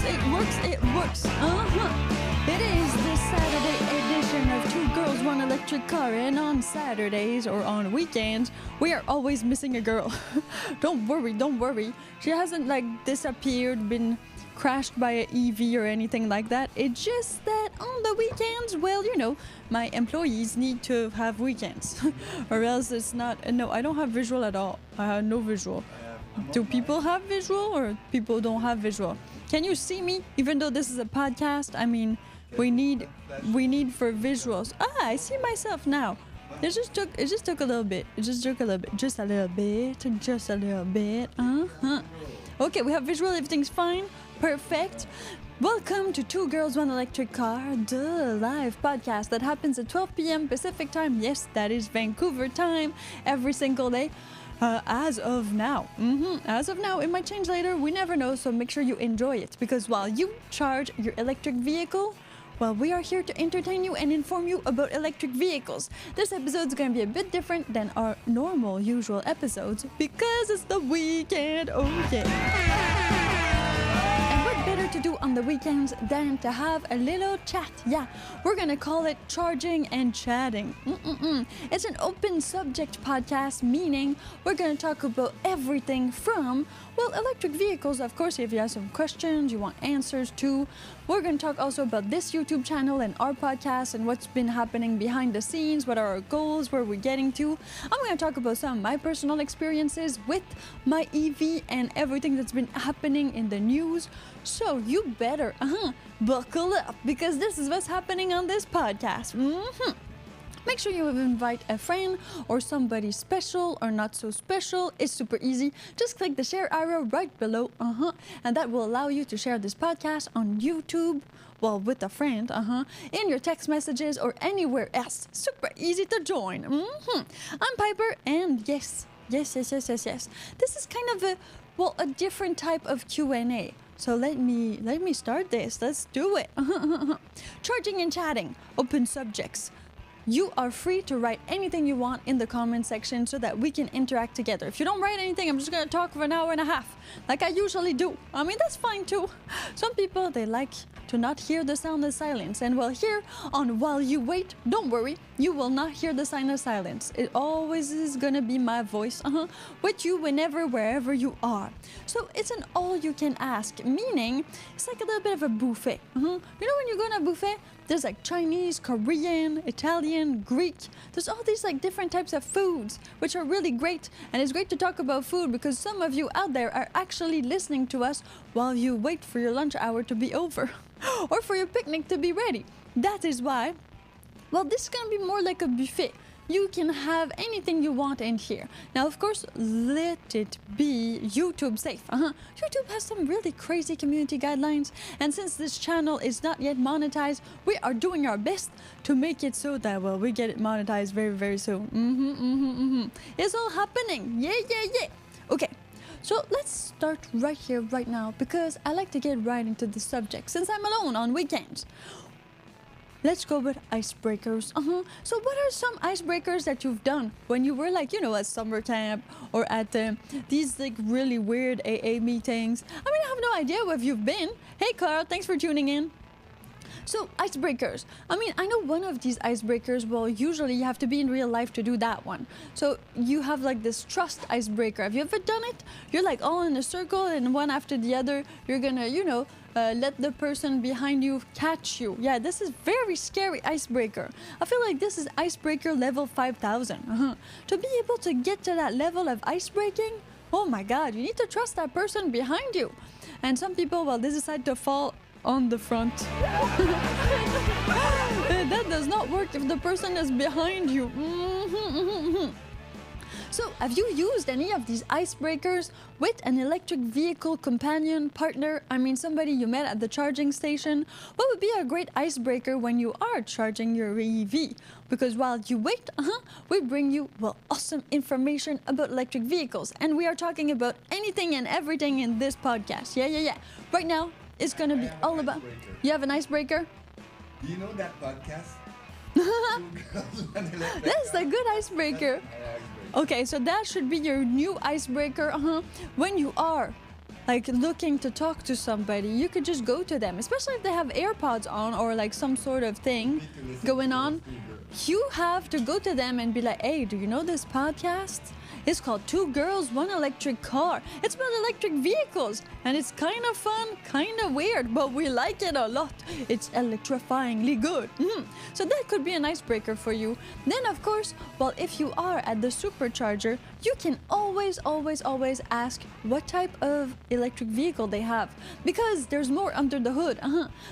it works. It is the Saturday edition of Two Girls, One Electric Car, and on Saturdays or on weekends, we are always missing a girl. Don't worry. She hasn't disappeared, been crashed by an EV or anything like that. It's just that on the weekends, my employees need to have weekends. Or else it's not. No, I don't have visual at all. I have no visual. Do people have visual or people don't have visual? Can you see me? Even though this is a podcast, I mean, we need for visuals. I see myself now. It just took a little bit. Just a little bit. Okay, we have visual, everything's fine. Perfect. Welcome to Two Girls, One Electric Car, the live podcast that happens at 12 p.m. Pacific time. Yes, that is Vancouver time every single day. As of now. As of now, it might change later. We never know, so make sure you enjoy it. Because while you charge your electric vehicle, we are here to entertain you and inform you about electric vehicles. This episode is going to be a bit different than our normal, usual episodes because it's the weekend. Oh, yeah. Better to do on the weekends than to have a little chat. Yeah, we're gonna call it charging and chatting. It's an open subject podcast, meaning we're gonna talk about everything from, electric vehicles, of course, if you have some questions you want answers to. We're gonna talk also about this YouTube channel and our podcast and what's been happening behind the scenes, what are our goals, where we're getting to. I'm gonna talk about some of my personal experiences with my EV and everything that's been happening in the news. So you better buckle up because this is what's happening on this podcast. Make sure you invite a friend or somebody special or not so special. It's super easy. Just click the share arrow right below, and that will allow you to share this podcast on YouTube, with a friend, in your text messages or anywhere else. Super easy to join. I'm Piper, and yes. This is kind of a different type of Q&A. So let me start this. Let's do it. Charging and chatting, open subjects. You are free to write anything you want in the comment section so that we can interact together. If you don't write anything, I'm just going to talk for an hour and a half, like I usually do. I mean, that's fine too. Some people, they like to not hear the sound of silence. And here on While You Wait, don't worry, you will not hear the sign of silence. It always is going to be my voice, with you whenever, wherever you are. So it's an all-you-can-ask, meaning it's like a little bit of a buffet. You know when you go to a buffet, there's like Chinese, Korean, Italian, Greek. There's all these different types of foods, which are really great. And it's great to talk about food because some of you out there are actually listening to us while you wait for your lunch hour to be over or for your picnic to be ready. That is why, this is going to be more like a buffet. You can have anything you want in here. Now, of course, let it be YouTube safe. YouTube has some really crazy community guidelines. And since this channel is not yet monetized, we are doing our best to make it so that, we get it monetized very, very soon. It's all happening. Yeah. Okay. So let's start right here, right now, because I like to get right into the subject since I'm alone on weekends. Let's go with icebreakers. So what are some icebreakers that you've done when you were at summer camp or at these really weird AA meetings? I mean, I have no idea where you've been. Hey, Carl, thanks for tuning in. So, icebreakers. I mean, I know one of these icebreakers, usually you have to be in real life to do that one. So, you have this trust icebreaker. Have you ever done it? You're all in a circle and one after the other, you're gonna, let the person behind you catch you. Yeah, this is very scary icebreaker. I feel like this is icebreaker level 5,000. To be able to get to that level of icebreaking, oh my God, you need to trust that person behind you. And some people, they decide to fall on the front. That does not work if the person is behind you. So, have you used any of these icebreakers with an electric vehicle companion, partner? I mean, somebody you met at the charging station? What would be a great icebreaker when you are charging your EV? Because while you wait, we bring you, awesome information about electric vehicles. And we are talking about anything and everything in this podcast. Yeah. Right now, it's going to be all about... You have an icebreaker? Do you know that podcast? That's a good icebreaker. Okay, so that should be your new icebreaker when you are like looking to talk to somebody, you could just go to them, especially if they have AirPods on or like some sort of thing going on. You have to go to them and be like, hey, do you know this podcast? It's called Two Girls, One Electric Car. It's about electric vehicles, and it's kind of fun, kind of weird, but we like it a lot. It's electrifyingly good. So that could be an icebreaker for you. Then, of course, well, if you are at the supercharger, you can always ask what type of electric vehicle they have, because there's more under the hood.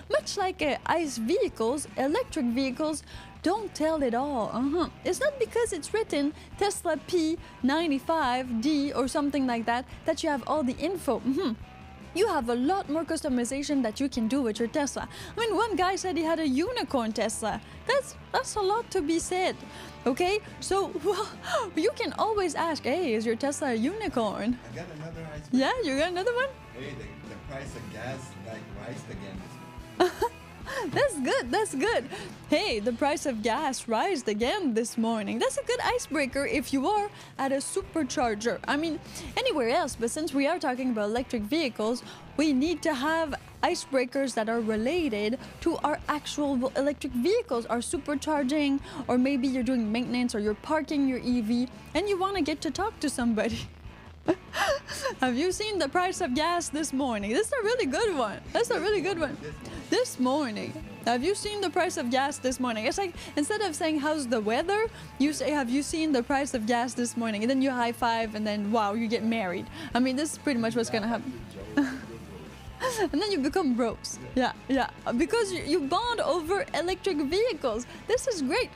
Much like ICE vehicles, electric vehicles don't tell it all. It's not because it's written Tesla P95D or something like that that you have all the info. You have a lot more customization that you can do with your Tesla. I mean, one guy said he had a unicorn Tesla. That's a lot to be said. Okay, so well, you can always ask, hey, is your Tesla a unicorn? I got another icebreaker. Yeah, you got another one? Hey, the price of gas like rised again this morning. That's good. Hey, the price of gas rised again this morning. That's a good icebreaker if you are at a supercharger. I mean, anywhere else, but since we are talking about electric vehicles, we need to have icebreakers that are related to our actual electric vehicles, our supercharging, or maybe you're doing maintenance or you're parking your EV and you want to get to talk to somebody. Have you seen the price of gas this morning? This is a really good one. That's a really good one. This morning. Have you seen the price of gas this morning? It's like, instead of saying, how's the weather? You say, have you seen the price of gas this morning? And then you high five and then, wow, you get married. I mean, this is pretty much what's going to happen. And then you become bros. Yeah. Because you bond over electric vehicles. This is great.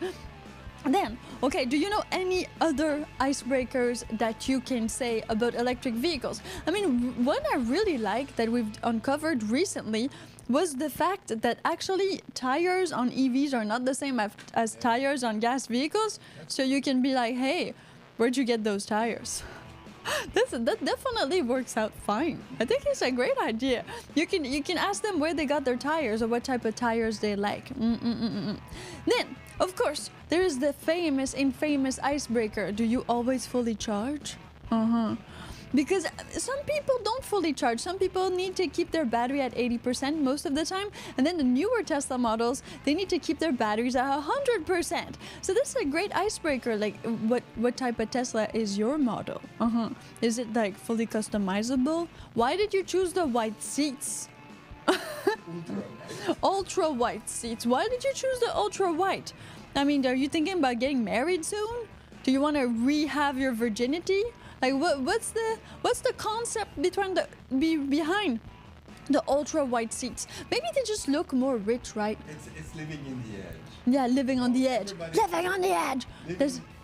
Then, okay, do you know any other icebreakers that you can say about electric vehicles? I mean, one I really like that we've uncovered recently was the fact that actually tires on EVs are not the same as tires on gas vehicles. So you can be like, hey, where'd you get those tires? That definitely works out fine. I think it's a great idea. You can ask them where they got their tires or what type of tires they like. Then, of course, there is the infamous icebreaker. Do you always fully charge? Because some people don't fully charge. Some people need to keep their battery at 80% most of the time. And then the newer Tesla models, they need to keep their batteries at 100%. So this is a great icebreaker. Like, what type of Tesla is your model? Is it like fully customizable? Why did you choose the white seats? Ultra white seats. Why did you choose the ultra white? I mean, are you thinking about getting married soon? Do you want to re-have your virginity? Like, what's the concept behind the ultra white seats? Maybe they just look more rich, right? It's living in the edge. Yeah, living on the edge. Living on the edge.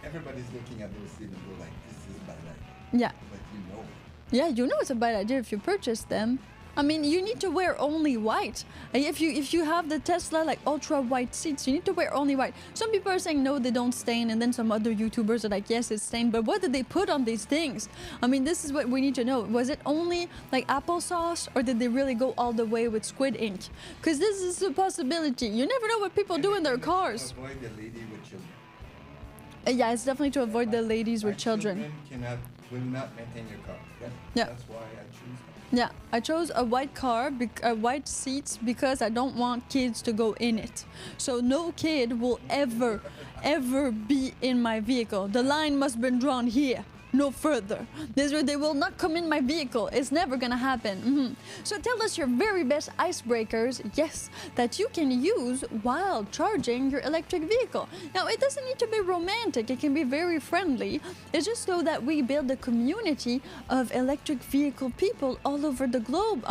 Everybody's looking at those seats and go like, this is a bad idea. Yeah. But you know. Yeah, you know it's a bad idea if you purchase them. I mean, you need to wear only white. If you have the Tesla like ultra white seats, you need to wear only white. Some people are saying no, they don't stain, and then some other YouTubers are like, yes, it's stained. But what did they put on these things? I mean, this is what we need to know. Was it only like applesauce, or did they really go all the way with squid ink? Because this is a possibility. You never know what people do in their cars. Avoid the lady with children. Yeah, it's definitely to avoid the ladies with children. Will not maintain your car. Yeah. That's why I choose that. Yeah, I chose a white car, white seats, because I don't want kids to go in it. So no kid will ever be in my vehicle. The line must be drawn here, no further. They will not come in my vehicle. It's never gonna happen. So tell us your very best icebreakers, yes, that you can use while charging your electric vehicle. Now, it doesn't need to be romantic. It can be very friendly. It's just so that we build a community of electric vehicle people all over the globe.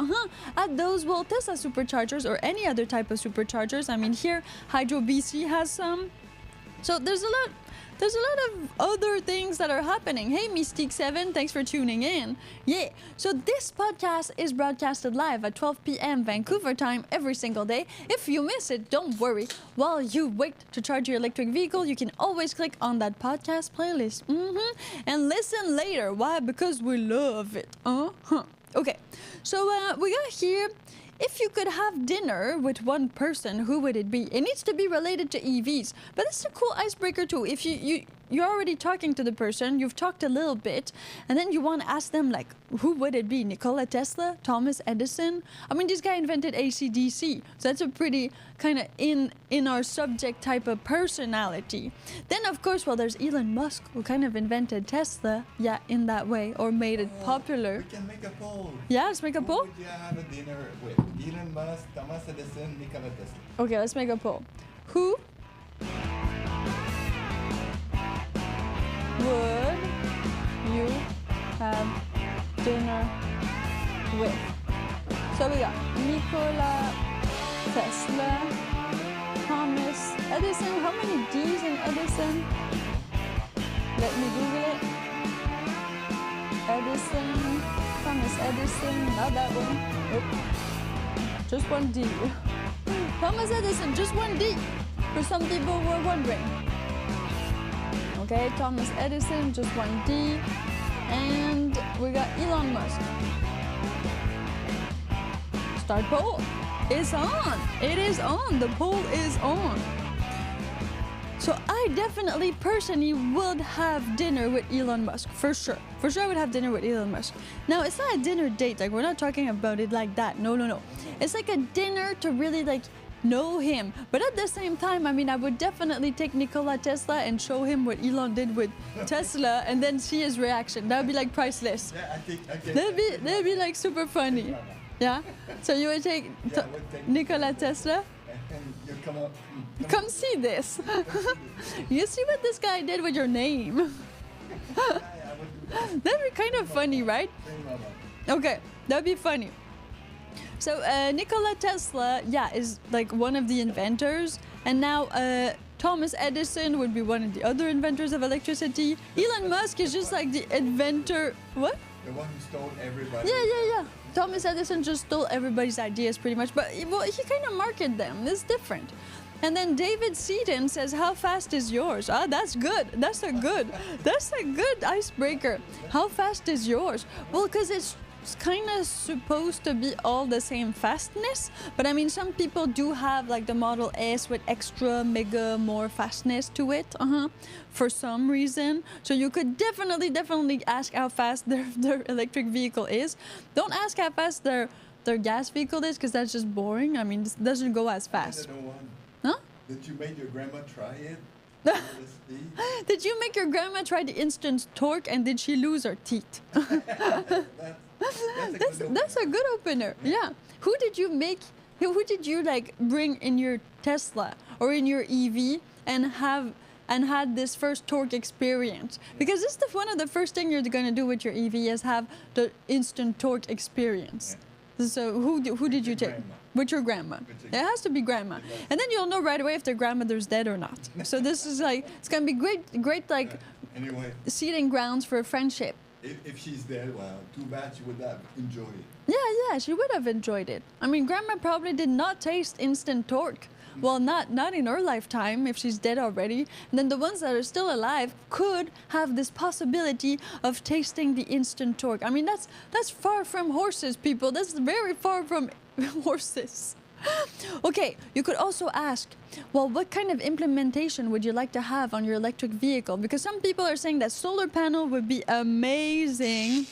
At those, well, Tesla superchargers or any other type of superchargers. I mean, here, Hydro BC has some. So there's a lot of other things that are happening. Hey, Mystique7, thanks for tuning in. Yeah, so this podcast is broadcasted live at 12 p.m. Vancouver time every single day. If you miss it, don't worry. While you wait to charge your electric vehicle, you can always click on that podcast playlist. And listen later. Why? Because we love it. Okay, so we got here. If you could have dinner with one person, who would it be? It needs to be related to EVs, but it's a cool icebreaker too. If you you're already talking to the person, you've talked a little bit, and then you want to ask them, like, who would it be? Nikola Tesla? Thomas Edison? I mean, this guy invented AC/DC, so that's a pretty kind of in our subject type of personality. Then, of course, well, there's Elon Musk, who kind of invented Tesla, yeah, in that way, or made it popular. We can make a poll. Yeah, let's make a poll. Who would you have a dinner with? Elon Musk, Thomas Edison, Nikola Tesla. Okay, let's make a poll. Who would you have dinner with? So we got Nikola Tesla, Thomas Edison. How many D's in Edison? Let me Google it. Edison, Thomas Edison, not that one. Nope. Just one D. Thomas Edison, just one D. For some people who were wondering. Okay, Thomas Edison, just one D. And we got Elon Musk. Start poll. It's on. It is on. The poll is on. So I definitely personally would have dinner with Elon Musk, for sure. For sure I would have dinner with Elon Musk. Now, it's not a dinner date. Like, we're not talking about it like that. No, no, no. It's like a dinner to really, like, know him. But at the same time, I mean, I would definitely take Nikola Tesla and show him what Elon did with Tesla and then see his reaction. That would be, like, priceless. Yeah, I think That'd be like, super funny. Yeah? So you would take Nikola Tesla? And you come up. Come see this. You see what this guy did with your name? That'd be kind of funny, right? Okay, that'd be funny. So Nikola Tesla, yeah, is like one of the inventors, and now Thomas Edison would be one of the other inventors of electricity. Elon Musk is just like the inventor. What? The one who stole everybody. Yeah. Thomas Edison just stole everybody's ideas pretty much, but well, he kind of marketed them. It's different. And then David Seaton says, "How fast is yours?" Ah, that's good. That's a good icebreaker. How fast is yours? Well, because it's kind of supposed to be all the same fastness, but I mean, some people do have like the Model S with extra mega more fastness to it, for some reason. So you could definitely ask how fast their electric vehicle is. Don't ask how fast their gas vehicle is, because that's just boring. I mean, it doesn't go as fast. Huh? Did you make your grandma try it? Did you make your grandma try the instant torque, and did she lose her teeth? That's a good opener. Yeah. Who did you like bring in your Tesla or in your EV and had this first torque experience? Because this is one of the first thing you're going to do with your EV is have the instant torque experience. Yeah. So who did you take? Grandma. With your grandma. It has to be grandma. And then you'll know right away if their grandmother's dead or not. So this is like, it's going to be great like anyway, seeding grounds for a friendship. If she's dead, well, too bad she would have enjoyed it. Yeah, she would have enjoyed it. I mean, grandma probably did not taste instant torque. Well, not in her lifetime if she's dead already. And then the ones that are still alive could have this possibility of tasting the instant torque. I mean, that's far from horses, people. That's very far from horses. Okay, you could also ask, well, what kind of implementation would you like to have on your electric vehicle? Because some people are saying that solar panel would be amazing.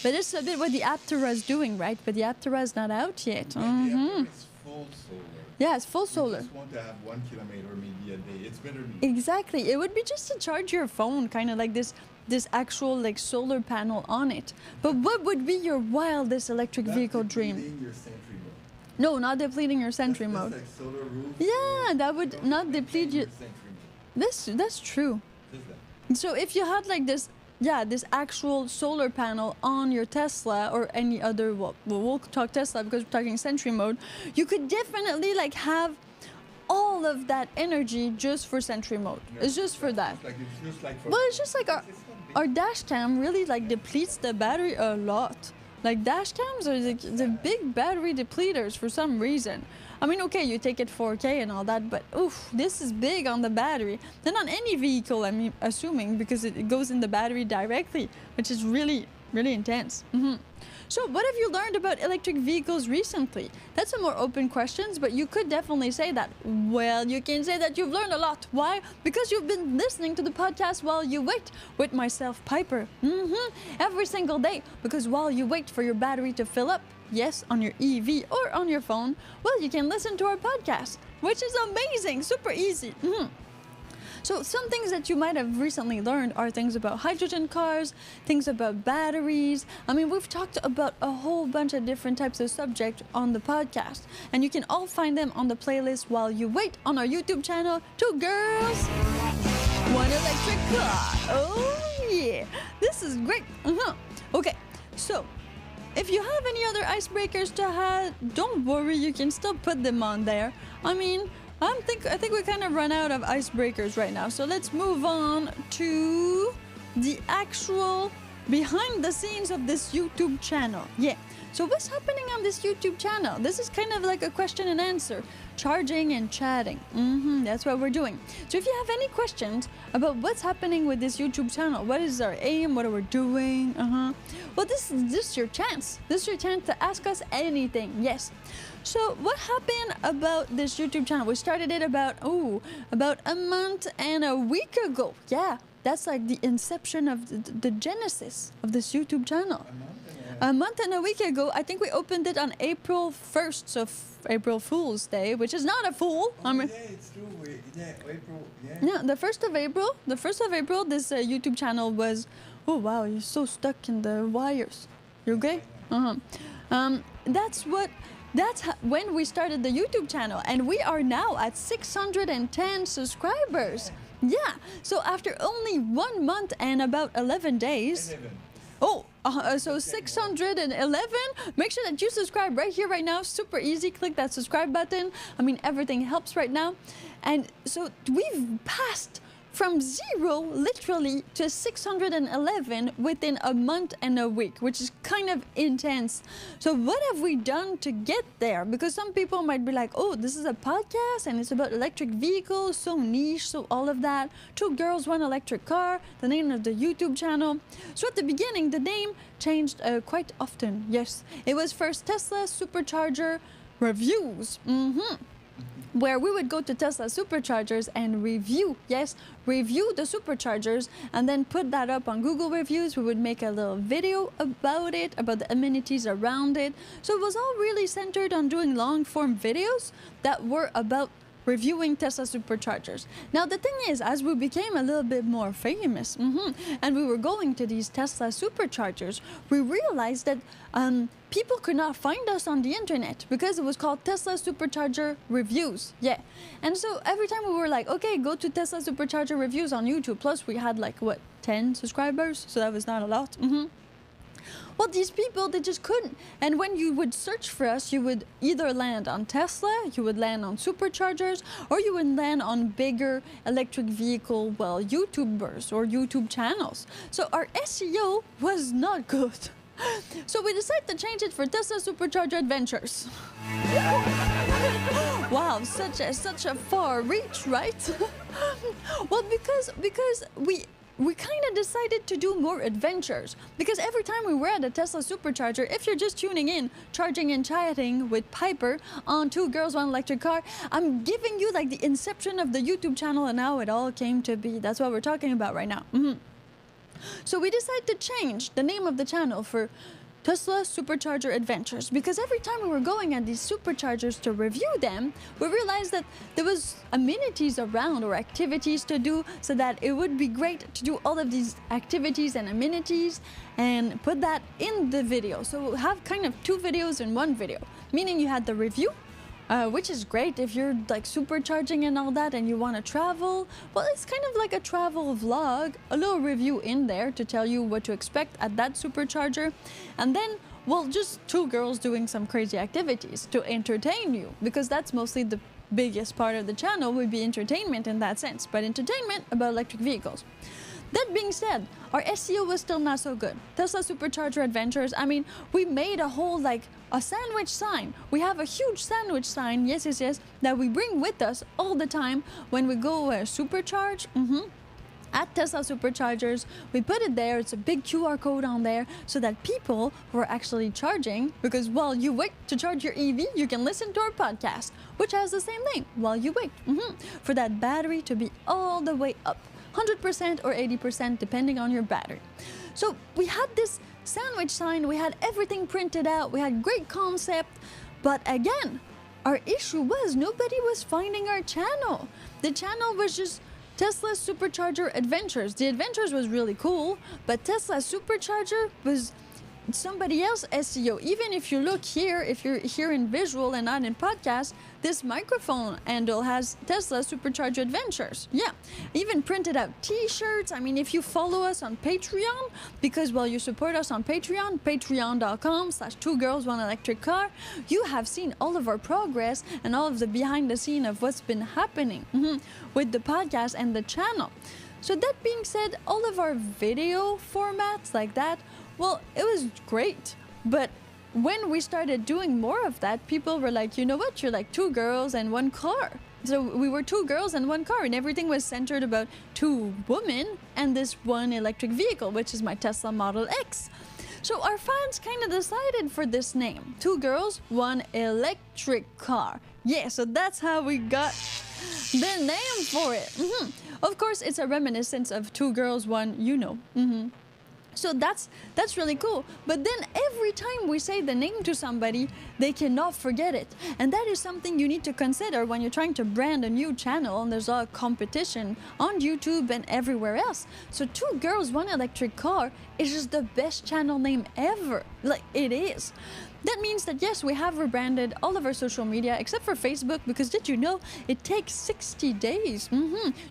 But it's a bit what the Aptera is doing, right? But the Aptera is not out yet. The Aptera is full solar. Yeah, it's full solar. You just want to have 1 kilometer maybe a day. It's better than... Exactly. It would be just to charge your phone, kind of like this actual like solar panel on it. But what would be your wildest electric vehicle dream? Your Sentry mode. No, not depleting your Sentry mode. Like solar roof, yeah, that would not deplete your... That's true. So if you had like this actual solar panel on your Tesla or any other, well, we'll talk Tesla because we're talking Sentry mode, you could definitely like have all of that energy just for Sentry mode. Yeah, it's just for that. It's just like our dash cam really like depletes the battery a lot. Like dash cams are the big battery depleters for some reason. I mean, okay, you take it 4K and all that, but oof, this is big on the battery. Then on any vehicle, I'm assuming, because it goes in the battery directly, which is really really intense. So, what have you learned about electric vehicles recently? That's a more open questions, but you could definitely say that. Well, you can say that you've learned a lot. Why? Because you've been listening to the podcast while you wait with myself, Piper. Every single day. Because while you wait for your battery to fill up, yes, on your EV or on your phone, well, you can listen to our podcast, which is amazing, super easy. So some things that you might have recently learned are things about hydrogen cars, things about batteries. I mean, we've talked about a whole bunch of different types of subjects on the podcast, and you can all find them on the playlist while you wait on our YouTube channel, Two Girls, One Electric Car. Oh yeah, this is great. Okay, so if you have any other icebreakers to have, don't worry, you can still put them on there. I mean, I think we kind of run out of icebreakers right now. So let's move on to the actual behind the scenes of this YouTube channel. Yeah. So what's happening on this YouTube channel? This is kind of like a question and answer, charging and chatting. That's what we're doing. So if you have any questions about what's happening with this YouTube channel, what is our aim, what are we doing? Well, this is your chance. This is your chance to ask us anything. Yes. So what happened about this YouTube channel? We started it about a month and a week ago. Yeah, that's like the inception of the genesis of this YouTube channel. A month and a week ago. I think we opened it on April 1st, so April Fool's Day, which is not a fool. Yeah, it's true. April. Yeah, the 1st of April. The 1st of April, this YouTube channel was. Oh wow, you're so stuck in the wires. You okay? That's when we started the YouTube channel, and we are now at 610 subscribers. Yeah, so after only 1 month and about 11 days. 11. So 611. Make sure that you subscribe right here, right now. Super easy. Click that subscribe button. I mean, everything helps right now. And so we've passed from 0 literally to 611 within a month and a week, which is kind of intense. So what have we done to get there? Because some people might be like, oh, this is a podcast and it's about electric vehicles, so niche, so all of that. Two Girls, One Electric Car, the name of the YouTube channel. So at the beginning, the name changed quite often. Yes, it was first Tesla Supercharger Reviews. Where we would go to Tesla superchargers and review the superchargers, and then put that up on Google reviews. We would make a little video about it, about the amenities around it. So it was all really centered on doing long form videos that were about reviewing Tesla superchargers. Now the thing is, as we became a little bit more famous, and we were going to these Tesla superchargers, we realized that people could not find us on the internet because it was called Tesla Supercharger Reviews. Yeah. And so every time we were like, okay, go to Tesla Supercharger Reviews on YouTube. Plus we had like, 10 subscribers? So that was not a lot. Well, these people, they just couldn't. And when you would search for us, you would either land on Tesla, you would land on superchargers, or you would land on bigger electric vehicle, YouTubers or YouTube channels. So our SEO was not good. So we decided to change it for Tesla Supercharger Adventures. Wow, such a far reach, right? Well, because we kind of decided to do more adventures, because every time we were at a Tesla supercharger, if you're just tuning in, charging and chatting with Piper on Two Girls, One Electric Car, I'm giving you like the inception of the YouTube channel and how it all came to be. That's what we're talking about right now. So we decided to change the name of the channel for Tesla Supercharger Adventures, because every time we were going at these superchargers to review them, we realized that there was amenities around or activities to do, so that it would be great to do all of these activities and amenities and put that in the video. So we'll have kind of 2 videos in 1 video, meaning you had the review, which is great if you're like supercharging and all that and you want to travel. Well, it's kind of like a travel vlog, a little review in there to tell you what to expect at that supercharger. And then, just 2 girls doing some crazy activities to entertain you, because that's mostly the biggest part of the channel, would be entertainment in that sense, but entertainment about electric vehicles. That being said, our SEO was still not so good. Tesla Supercharger Adventures, I mean, we made a whole, a sandwich sign. We have a huge sandwich sign, yes, that we bring with us all the time when we go supercharge. at Tesla Superchargers. We put it there. It's a big QR code on there so that people who are actually charging, because while you wait to charge your EV, you can listen to our podcast, which has the same name, While You Wait, for that battery to be all the way up, 100% or 80% depending on your battery. So we had this sandwich sign, we had everything printed out, we had great concept, but again, our issue was nobody was finding our channel. The channel was just Tesla Supercharger Adventures. The Adventures was really cool, but Tesla Supercharger was somebody else SEO. Even if you look here, if you're here in visual and not in podcast, this microphone handle has Tesla Supercharger Adventures. Yeah, even printed out t-shirts. I mean, if you follow us on Patreon, because you support us on Patreon, patreon.com/2girls1electriccar, you have seen all of our progress and all of the behind the scene of what's been happening with the podcast and the channel. So that being said, all of our video formats like that, well, it was great, but when we started doing more of that, people were like, you know what, you're like 2 girls and 1 car. So we were 2 girls and 1 car, and everything was centered about 2 women and this 1 electric vehicle, which is my Tesla Model X. So our fans kind of decided for this name, 2 girls, 1 electric car. Yeah, so that's how we got the name for it. Of course, it's a reminiscence of 2 girls, 1. So that's really cool. But then every time we say the name to somebody, they cannot forget it. And that is something you need to consider when you're trying to brand a new channel and there's a lot of competition on YouTube and everywhere else. So 2 girls, 1 electric car is just the best channel name ever. Like, it is. That means that yes, we have rebranded all of our social media except for Facebook, because did you know it takes 60 days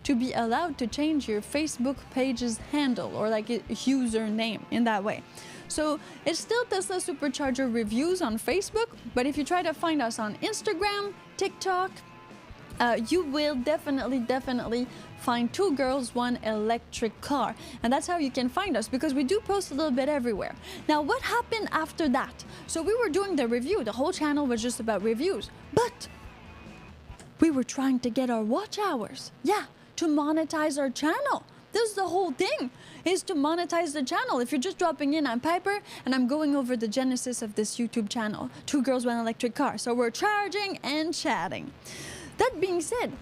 to be allowed to change your Facebook page's handle or like a username in that way. So it's still Tesla Supercharger Reviews on Facebook, but if you try to find us on Instagram, TikTok, you will definitely find 2 girls, 1 electric car. And that's how you can find us, because we do post a little bit everywhere. Now, what happened after that? So we were doing the review. The whole channel was just about reviews. But we were trying to get our watch hours. Yeah, to monetize our channel. This is the whole thing, is to monetize the channel. If you're just dropping in, I'm Piper, and I'm going over the genesis of this YouTube channel, 2 girls, 1 electric car. So we're charging and chatting. That being said,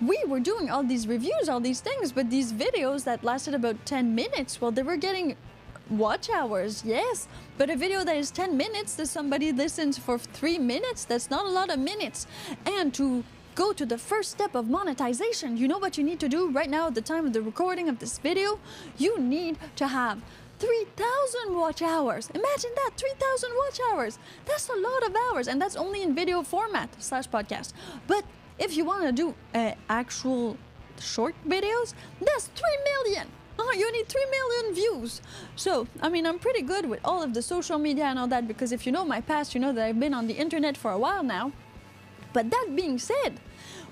we were doing all these reviews, all these things, but these videos that lasted about 10 minutes, well, they were getting watch hours, yes. But a video that is 10 minutes that somebody listens for 3 minutes, that's not a lot of minutes. And to go to the first step of monetization, you know what you need to do right now at the time of the recording of this video? You need to have 3,000 watch hours. Imagine that, 3,000 watch hours. That's a lot of hours, and that's only in video format /podcast. But if you want to do actual short videos, that's 3 million. You need 3 million views. So, I mean, I'm pretty good with all of the social media and all that, because if you know my past, you know that I've been on the internet for a while now. But that being said,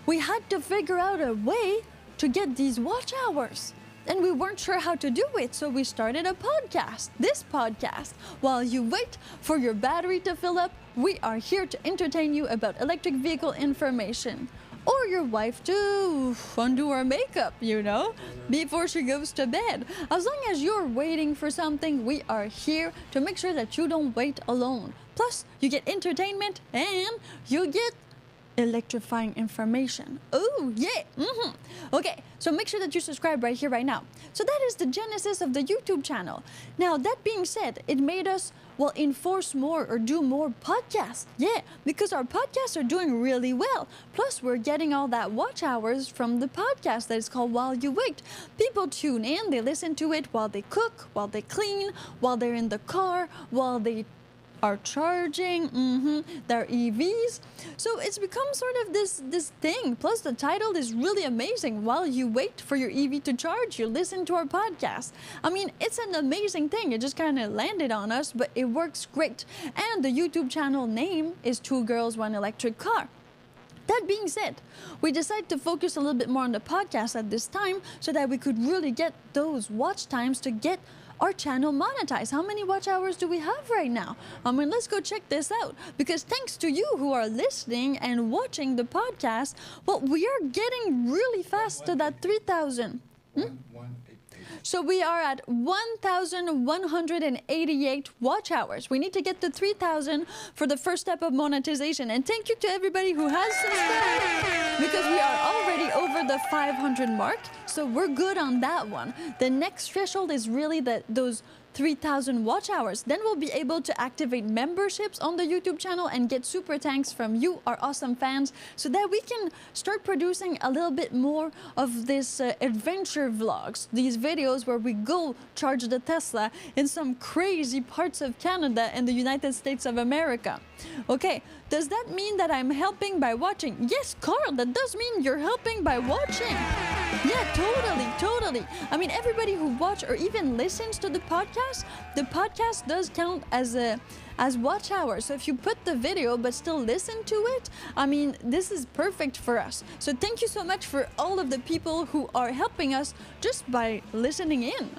we had to figure out a way to get these watch hours. And we weren't sure how to do it, so we started a podcast, this podcast. While you wait for your battery to fill up, we are here to entertain you about electric vehicle information. Or your wife to undo her makeup, before she goes to bed. As long as you're waiting for something, we are here to make sure that you don't wait alone. Plus, you get entertainment and you get electrifying information. Oh, yeah. Okay, so make sure that you subscribe right here, right now. So that is the genesis of the YouTube channel. Now, that being said, it made us, enforce more or do more podcasts. Yeah, because our podcasts are doing really well. Plus, we're getting all that watch hours from the podcast that is called While You Wait. People tune in, they listen to it while they cook, while they clean, while they're in the car, while they are charging their EVs. So it's become sort of this thing. Plus the title is really amazing. While you wait for your EV to charge, you listen to our podcast. I mean, it's an amazing thing. It just kind of landed on us, but it works great. And the YouTube channel name is 2 Girls, 1 Electric Car. That being said, we decided to focus a little bit more on the podcast at this time so that we could really get those watch times to get our channel monetized. How many watch hours do we have right now? I mean, let's go check this out, because thanks to you who are listening and watching the podcast, we are getting really fast to that 3,000. 180 So we are at 1,188 watch hours. We need to get to 3,000 for the first step of monetization. And thank you to everybody who has subscribed, because we are already over the 500 mark. So we're good on that one. The next threshold is really those 3,000 watch hours. Then we'll be able to activate memberships on the YouTube channel and get super thanks from you, our awesome fans, so that we can start producing a little bit more of this adventure vlogs, these videos where we go charge the Tesla in some crazy parts of Canada and the United States of America. Okay, does that mean that I'm helping by watching? Yes, Carl, that does mean you're helping by watching. Yeah, totally. I mean, everybody who watch or even listens to the podcast does count as watch hours. So if you put the video but still listen to it, I mean, this is perfect for us. So thank you so much for all of the people who are helping us just by listening in.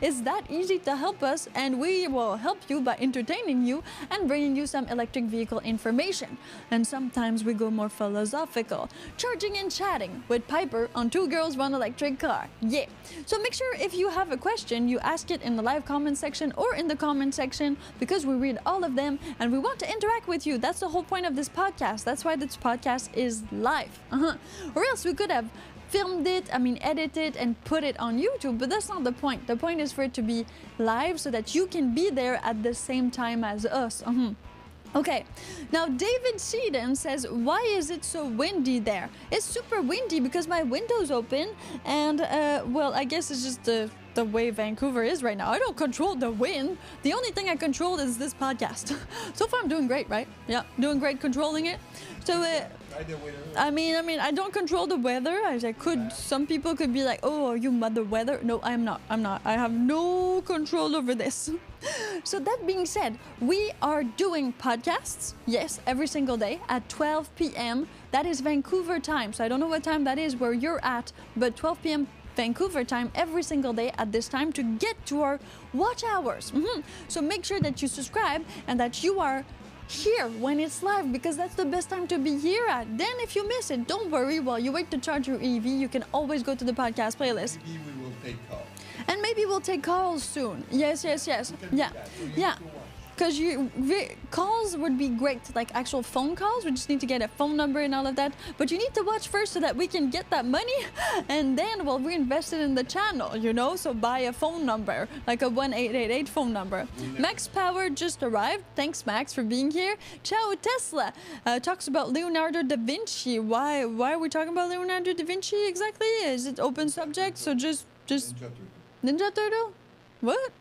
It's that easy to help us, and we will help you by entertaining you and bringing you some electric vehicle information. And sometimes we go more philosophical, charging and chatting with Piper on Two Girls One Electric Car. Yeah. So make sure if you have a question, you ask it in the live comment section or in the comment section, because we read all of them and we want to interact with you. That's the whole point of this podcast. That's why this podcast is live. Or else we could have filmed it, edit it and put it on YouTube, but that's not the point. The point is for it to be live so that you can be there at the same time as us. Okay, now David Seeden says, why is it so windy there? It's super windy because my window's open, and well, I guess it's just the way Vancouver is right now. I don't control the wind. The only thing I control is this podcast. So far I'm doing great, right? Yeah, doing great controlling it. So I mean, I don't control the weather. Some people could be like, oh, are you mother weather? No, I'm not. I have no control over this. So that being said, we are doing podcasts, yes, every single day at 12 p.m. That is Vancouver time. So I don't know what time that is where you're at, but 12 p.m. Vancouver time every single day at this time to get to our watch hours. So make sure that you subscribe and that you are here when it's live, because that's the best time to be here at. Then if you miss it, don't worry. While you wait to charge your EV, you can always go to the podcast playlist. Maybe we will take calls. And maybe we'll take calls soon. Yes. Yeah. Because calls would be great, like actual phone calls. We just need to get a phone number and all of that. But you need to watch first so that we can get that money, and then we'll reinvest it in the channel, you know? So buy a phone number, like a 1-888 phone number. Max Power just arrived. Thanks, Max, for being here. Ciao, Tesla talks about Leonardo da Vinci. Why are we talking about Leonardo da Vinci exactly? Is it open subject? So just Ninja Turtle? What?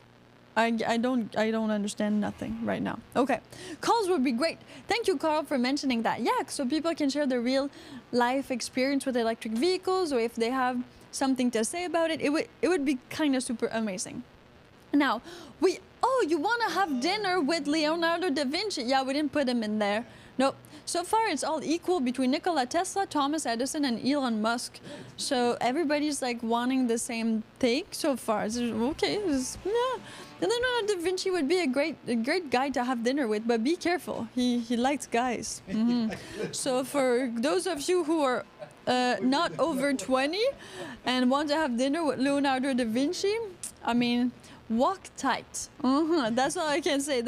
I don't understand nothing right now. Okay, calls would be great. Thank you, Carl, for mentioning that. Yeah, so people can share their real life experience with electric vehicles, or if they have something to say about it, it would be kind of super amazing. Now, you want to have dinner with Leonardo da Vinci? Yeah, we didn't put him in there. Nope. So far, it's all equal between Nikola Tesla, Thomas Edison, and Elon Musk. So everybody's like wanting the same thing so far. Okay, yeah. And Leonardo da Vinci would be a great guy to have dinner with, but be careful. He likes guys. So for those of you who are not over 20 and want to have dinner with Leonardo da Vinci, I mean, walk tight. That's all I can say.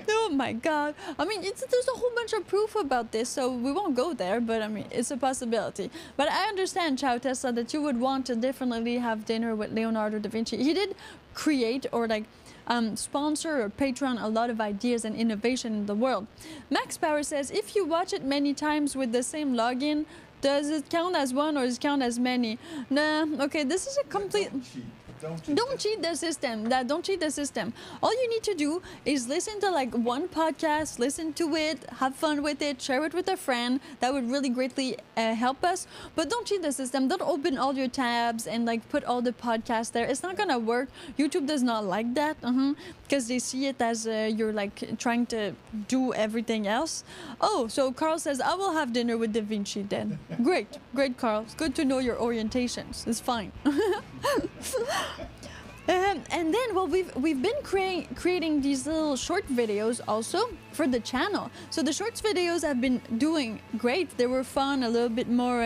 Oh my God. I mean, there's a whole bunch of proof about this, so we won't go there, but I mean, it's a possibility. But I understand, Ciao Tesla, that you would want to definitely have dinner with Leonardo da Vinci. He did create or sponsor or Patreon a lot of ideas and innovation in the world. Max Power says, if you watch it many times with the same login, does it count as one or does it count as many? Nah, okay, this is a complete... Don't cheat the system. Don't cheat the system. All you need to do is listen to like one podcast, listen to it, have fun with it, share it with a friend. That would really greatly help us. But don't cheat the system. Don't open all your tabs and like put all the podcasts there. It's not gonna work. YouTube does not like that because they see it as you're like trying to do everything else. Oh, so Carl says, I will have dinner with Da Vinci then. Great, Carl. It's good to know your orientations. It's fine. And then, well, we've been creating these little short videos also for the channel. So the shorts videos have been doing great. They were fun, a little bit more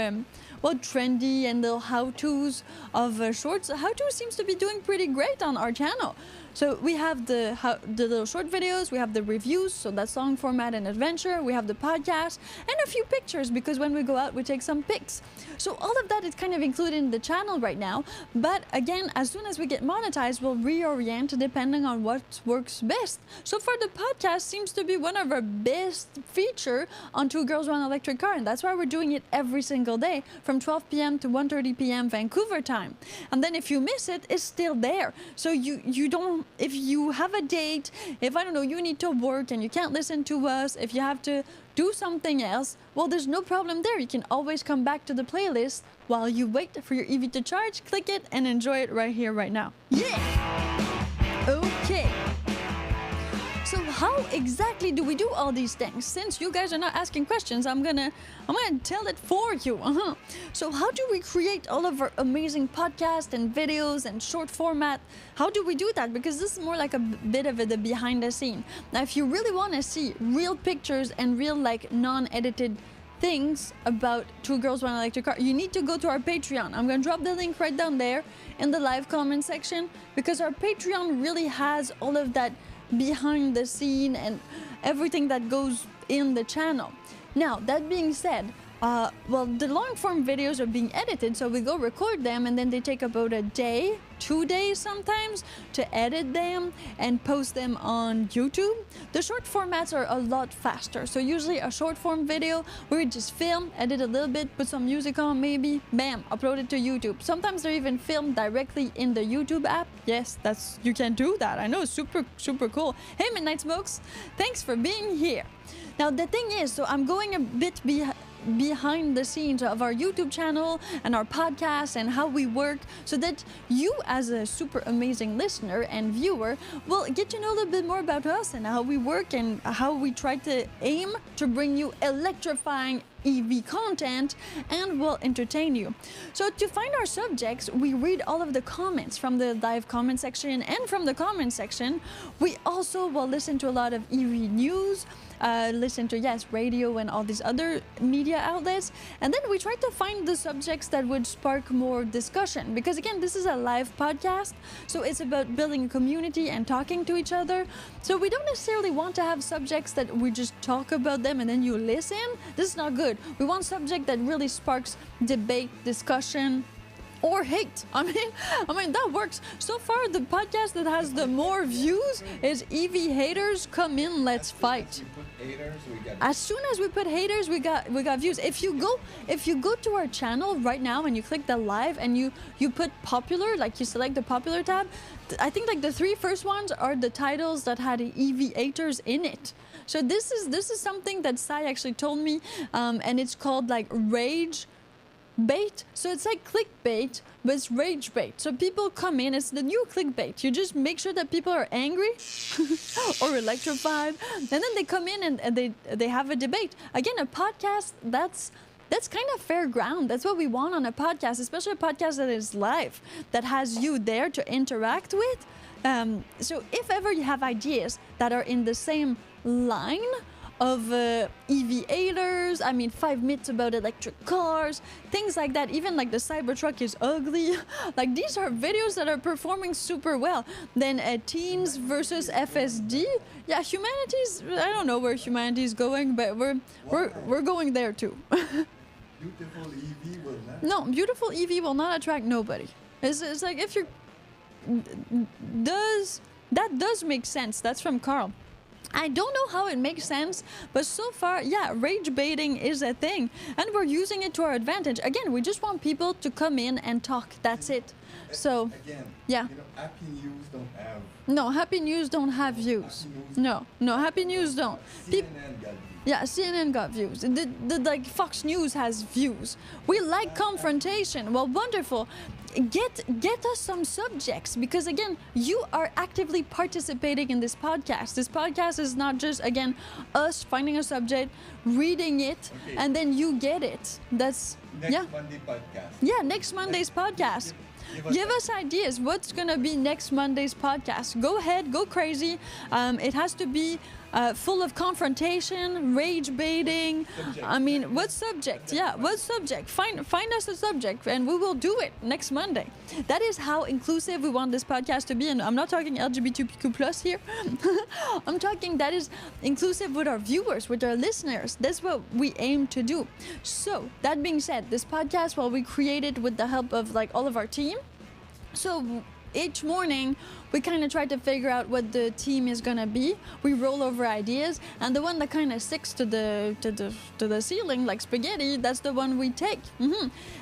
trendy, and little how-tos of shorts. How-to seems to be doing pretty great on our channel. So we have the little short videos, we have the reviews, so that's long format and adventure, we have the podcast, and a few pictures, because when we go out, we take some pics. So all of that is kind of included in the channel right now, but again, as soon as we get monetized, we'll reorient depending on what works best. So for the podcast seems to be one of our best feature on Two Girls, One Electric Car, and that's why we're doing it every single day from 12 p.m. to 1:30 p.m. Vancouver time. And then if you miss it, it's still there. So you don't, if you have a date, if I don't know, you need to work and you can't listen to us, if you have to do something else, well, there's no problem there. You can always come back to the playlist while you wait for your EV to charge, click it, and enjoy it right here, right now. Yeah! Okay. So how exactly do we do all these things? Since you guys are not asking questions, I'm gonna tell it for you. So how do we create all of our amazing podcasts and videos and short format? How do we do that? Because this is more like a bit of the behind the scene. Now, if you really want to see real pictures and real like non-edited things about Two Girls, One Electric Car, you need to go to our Patreon. I'm gonna drop the link right down there in the live comment section, because our Patreon really has all of that behind the scene and everything that goes in the channel. Now, that being said, well, the long form videos are being edited, so we go record them and then they take about a day, 2 days sometimes to edit them and post them on YouTube. The short formats are a lot faster. So usually a short form video where we just film, edit a little bit, put some music on maybe, bam, upload it to YouTube. Sometimes they're even filmed directly in the YouTube app. Yes, you can do that. I know, super, super cool. Hey, Midnight Smokes, thanks for being here. Now, the thing is, so I'm going a bit behind the scenes of our YouTube channel and our podcast and how we work, so that you as a super amazing listener and viewer will get to know a little bit more about us and how we work and how we try to aim to bring you electrifying EV content and will entertain you. So to find our subjects, we read all of the comments from the live comment section and from the comment section. We also will listen to a lot of EV news, listen to, yes, radio and all these other media outlets. And then we try to find the subjects that would spark more discussion. Because again, this is a live podcast, so it's about building a community and talking to each other. So we don't necessarily want to have subjects that we just talk about them and then you listen. This is not good. We want subject that really sparks debate, discussion, or hate. I mean that works. So far, the podcast that has the more views is EV haters. Come in, let's fight. As soon as we put haters, we got views. If you go to our channel right now and you click the live and you put popular, like you select the popular tab, I think like the 3 first ones are the titles that had EV haters in it. So this is something that Sai actually told me, and it's called like rage bait. So it's like clickbait, but it's rage bait. So people come in, it's the new clickbait. You just make sure that people are angry or electrified, and then they come in and they have a debate. Again, a podcast, that's kind of fair ground. That's what we want on a podcast, especially a podcast that is live, that has you there to interact with. So if ever you have ideas that are in the same line of EV haters, 5 myths about electric cars, things like that, even like the Cybertruck is ugly, like these are videos that are performing super well. Then teens versus FSD, yeah, humanity's, I don't know where humanity is going, but we're going there too. Beautiful EV will not. No, beautiful EV will not attract nobody. It's like if you're that does make sense. That's from Carl. I don't know how it makes sense, but so far, yeah, rage baiting is a thing, and we're using it to our advantage. Again, we just want people to come in and talk. That's it. So, again, yeah. Happy News don't have. No, Happy News don't have views. No, Happy News don't. CNN got views. Yeah, CNN got views. The like Fox News has views. We like confrontation. Well, wonderful. Get us some subjects, because again, you are actively participating in this podcast. This podcast is not just, again, us finding a subject, reading it, and then you get it. That's Next Monday podcast. Yeah, next Monday's podcast. Give us ideas. What's going to be next Monday's podcast? Go ahead, go crazy. It has to be full of confrontation, rage baiting. Subject. I mean, what subject? Yeah, what subject? Find us a subject and we will do it next Monday. That is how inclusive we want this podcast to be. And I'm not talking LGBTQ plus here. I'm talking that is inclusive with our viewers, with our listeners. That's what we aim to do. So that being said, this podcast, well, we created with the help of like all of our team. So each morning we kind of try to figure out what the team is gonna be. We roll over ideas, and the one that kind of sticks to the ceiling like spaghetti, that's the one we take.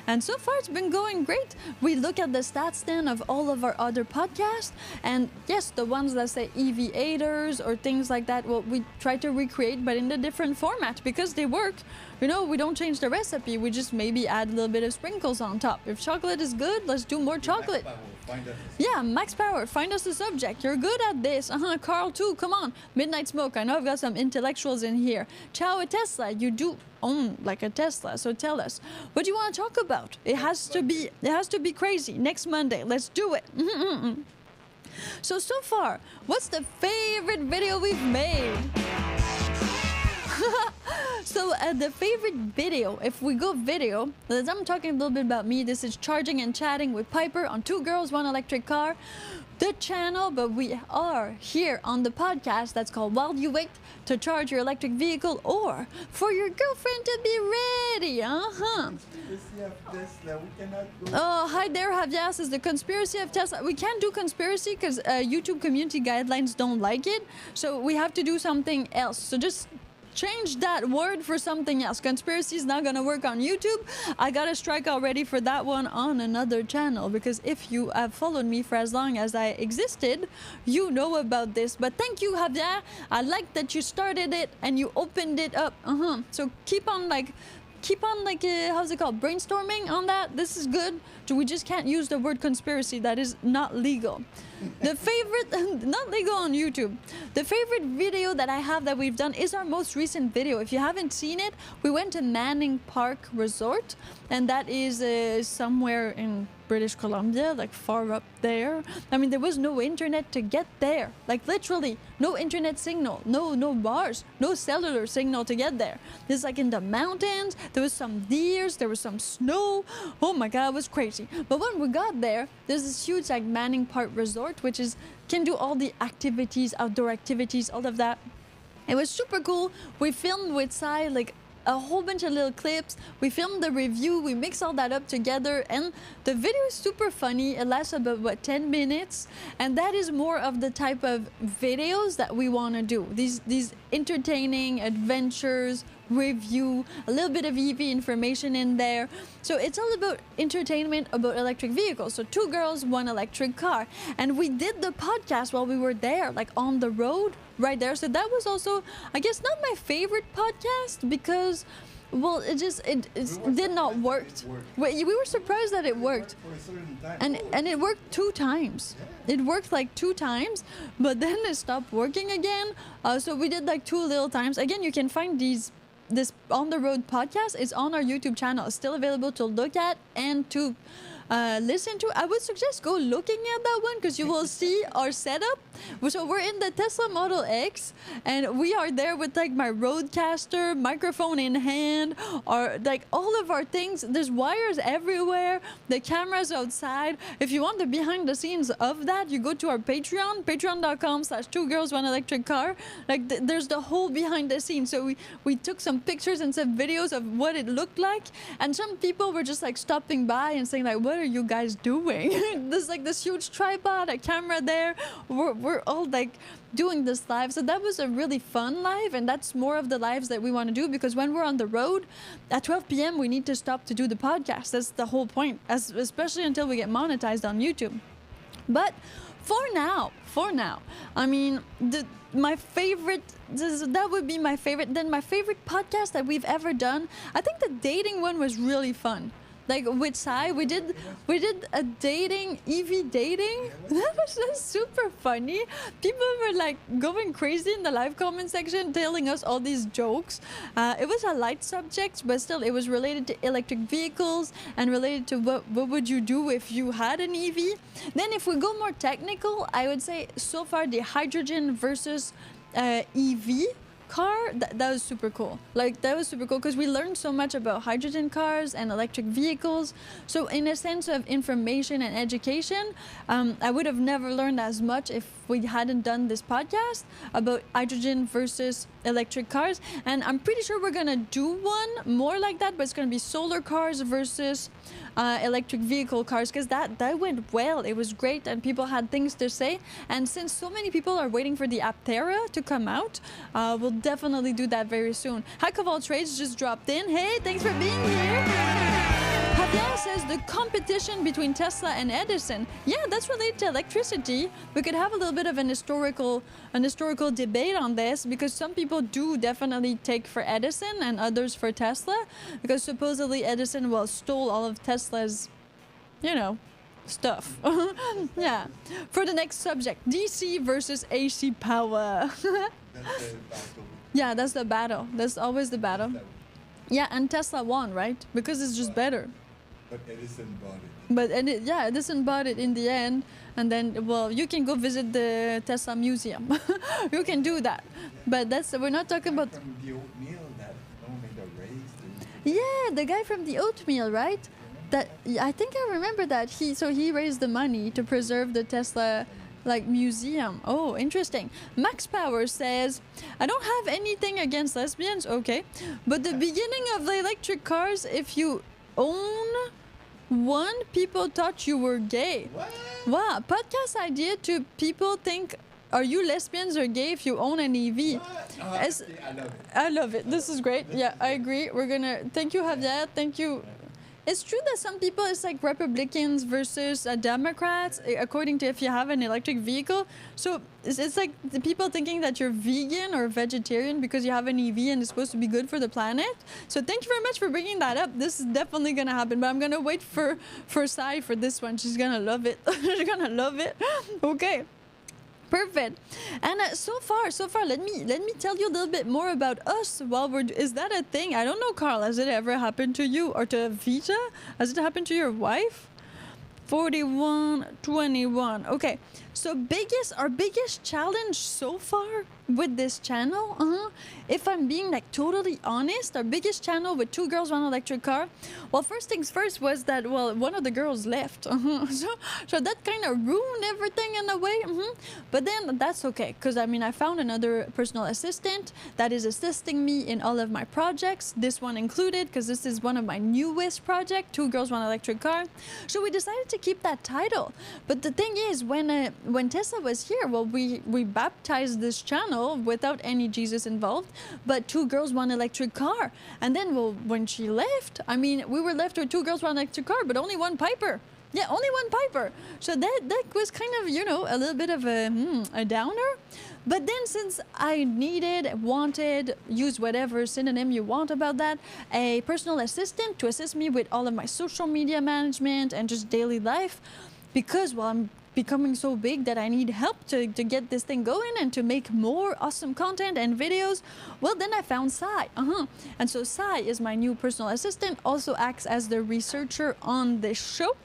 And so far it's been going great. We look at the stats then of all of our other podcasts, and yes, the ones that say EV8ers or things like that, well, we try to recreate, but in a different format because they work. You know, we don't change the recipe. We just maybe add a little bit of sprinkles on top. If chocolate is good, let's do more chocolate. Yeah, Max Power, find us a subject. You're good at this. Carl too, come on. Midnight Smoke, I know I've got some intellectuals in here. Ciao, a Tesla, you do own like a Tesla, so tell us. What do you want to talk about? It has to be crazy. Next Monday, let's do it. So far, what's the favorite video we've made? So the favorite video, if we go video, I'm talking a little bit about me. This is Charging and Chatting with Piper on Two Girls, One Electric Car, the channel, but we are here on the podcast that's called While You Wait to Charge Your Electric Vehicle or for your girlfriend to be ready. Oh, hi there, Javier says the conspiracy of Tesla. We can't do conspiracy because YouTube community guidelines don't like it, so we have to do something else. So just change that word for something else. Conspiracy is not gonna work on YouTube. I got a strike already for that one on another channel because if you have followed me for as long as I existed, you know about this. But thank you, Javier. I like that you started it and you opened it up. So keep on how's it called, brainstorming on that. This is good. We just can't use the word conspiracy. That is not legal. The favorite, not legal on YouTube. The favorite video that I have that we've done is our most recent video. If you haven't seen it, we went to Manning Park Resort, and that is somewhere in British Columbia, like far up there. I mean, there was no internet to get there. Like literally, no internet signal, no bars, no cellular signal to get there. It's like in the mountains. There was some deers, there was some snow. Oh my God, it was crazy. But when we got there, there's this huge like Manning Park Resort, which can do all the activities, outdoor activities, all of that. It was super cool. We filmed with Sai like a whole bunch of little clips. We filmed the review, we mixed all that up together, and the video is super funny. It lasts about 10 minutes, and that is more of the type of videos that we want to do. These entertaining adventures, review, a little bit of EV information in there. So it's all about entertainment about electric vehicles. So Two Girls, One Electric Car. And we did the podcast while we were there, like on the road right there. So that was also, I guess, not my favorite podcast because, well, it did not work. We were surprised that it worked. And it worked 2 times. It worked like 2 times, but then it stopped working again. So we did like 2 little times. Again, you can find this on the road podcast is on our YouTube channel. It's still available to look at and to listen to. I would suggest go looking at that one because you will see our setup. So we're in the Tesla Model X and we are there with like my Roadcaster, microphone in hand, or like all of our things. There's wires everywhere, the cameras outside. If you want the behind the scenes of that, you go to our Patreon, patreon.com/2girls1electriccar. Like there's the whole behind the scenes. So we took some pictures and some videos of what it looked like, and some people were just like stopping by and saying like, what are you guys doing? There's like this huge tripod, a camera there. We're all like doing this live. So that was a really fun live, and that's more of the lives that we want to do because when we're on the road at 12 p.m. we need to stop to do the podcast. That's the whole point, especially until we get monetized on YouTube. But for now, I mean, my favorite, that would be my favorite. Then my favorite podcast that we've ever done, I think the dating one was really fun. Like with Sai, we did a dating, EV dating. That was just super funny. People were like going crazy in the live comment section, telling us all these jokes. It was a light subject, but still, it was related to electric vehicles and related to what would you do if you had an EV. Then, if we go more technical, I would say so far the hydrogen versus EV car, that was super cool. Like, that was super cool because we learned so much about hydrogen cars and electric vehicles. So in a sense of information and education, I would have never learned as much if we hadn't done this podcast about hydrogen versus electric cars. And I'm pretty sure we're gonna do one more like that, but it's gonna be solar cars versus electric vehicle cars, because that went well. It was great and people had things to say. And since so many people are waiting for the Aptera to come out, we'll definitely do that very soon. Hack of all trades just dropped in. Hey, thanks for being here. Javier says the competition between Tesla and Edison. Yeah, that's related to electricity. We could have a little bit of an historical debate on this, because some people do definitely take for Edison and others for Tesla, because supposedly Edison stole all of Tesla's, stuff. Yeah. For the next subject, DC versus AC power. That's the battle. Yeah, that's the battle. That's always the battle. Yeah, and Tesla won, right? Because it's just better. But Edison bought it. But Edison bought it in the end, and then you can go visit the Tesla museum. You can do that. But we're not talking about. From the oatmeal that made a race. Yeah, the guy from the oatmeal, right? That I think I remember that he raised the money to preserve the Tesla museum. Oh, interesting. Max Power says, I don't have anything against lesbians, okay, but the beginning of the electric cars, if you own one, people thought you were gay. What? Wow, podcast idea to people think, are you lesbians or gay if you own an EV? What? I love it. I love it. This is great. Yeah, I agree. Thank you, Javier. Thank you. It's true that some people, it's like Republicans versus Democrats, according to if you have an electric vehicle. So it's like the people thinking that you're vegan or vegetarian because you have an EV and it's supposed to be good for the planet. So thank you very much for bringing that up. This is definitely going to happen, but I'm going to wait for Sai for this one. She's going to love it. She's going to love it. Okay. Perfect. And so far, let me tell you a little bit more about us while is that a thing? I don't know, Carl. Has it ever happened to you or to Vita? Has it happened to your wife? 4121. Okay. So our biggest challenge so far with this channel, if I'm being totally honest, our biggest channel with Two Girls, One Electric Car, well, first things first was that, one of the girls left. So that kind of ruined everything in a way. But then that's okay, because I found another personal assistant that is assisting me in all of my projects, this one included, because this is one of my newest projects, Two Girls, One Electric Car. So we decided to keep that title. But the thing is, when Tessa was here, we baptized this channel without any Jesus involved, but Two Girls, One Electric Car. And then, when she left, we were left with Two Girls, One Electric Car, but only one Piper. Yeah, only one Piper. So that was kind of, a little bit of a downer. But then since I wanted, use whatever synonym you want about that, a personal assistant to assist me with all of my social media management and just daily life, because, I'm becoming so big that I need help to get this thing going and to make more awesome content and videos, then I found Sai. And so Sai is my new personal assistant, also acts as the researcher on this show.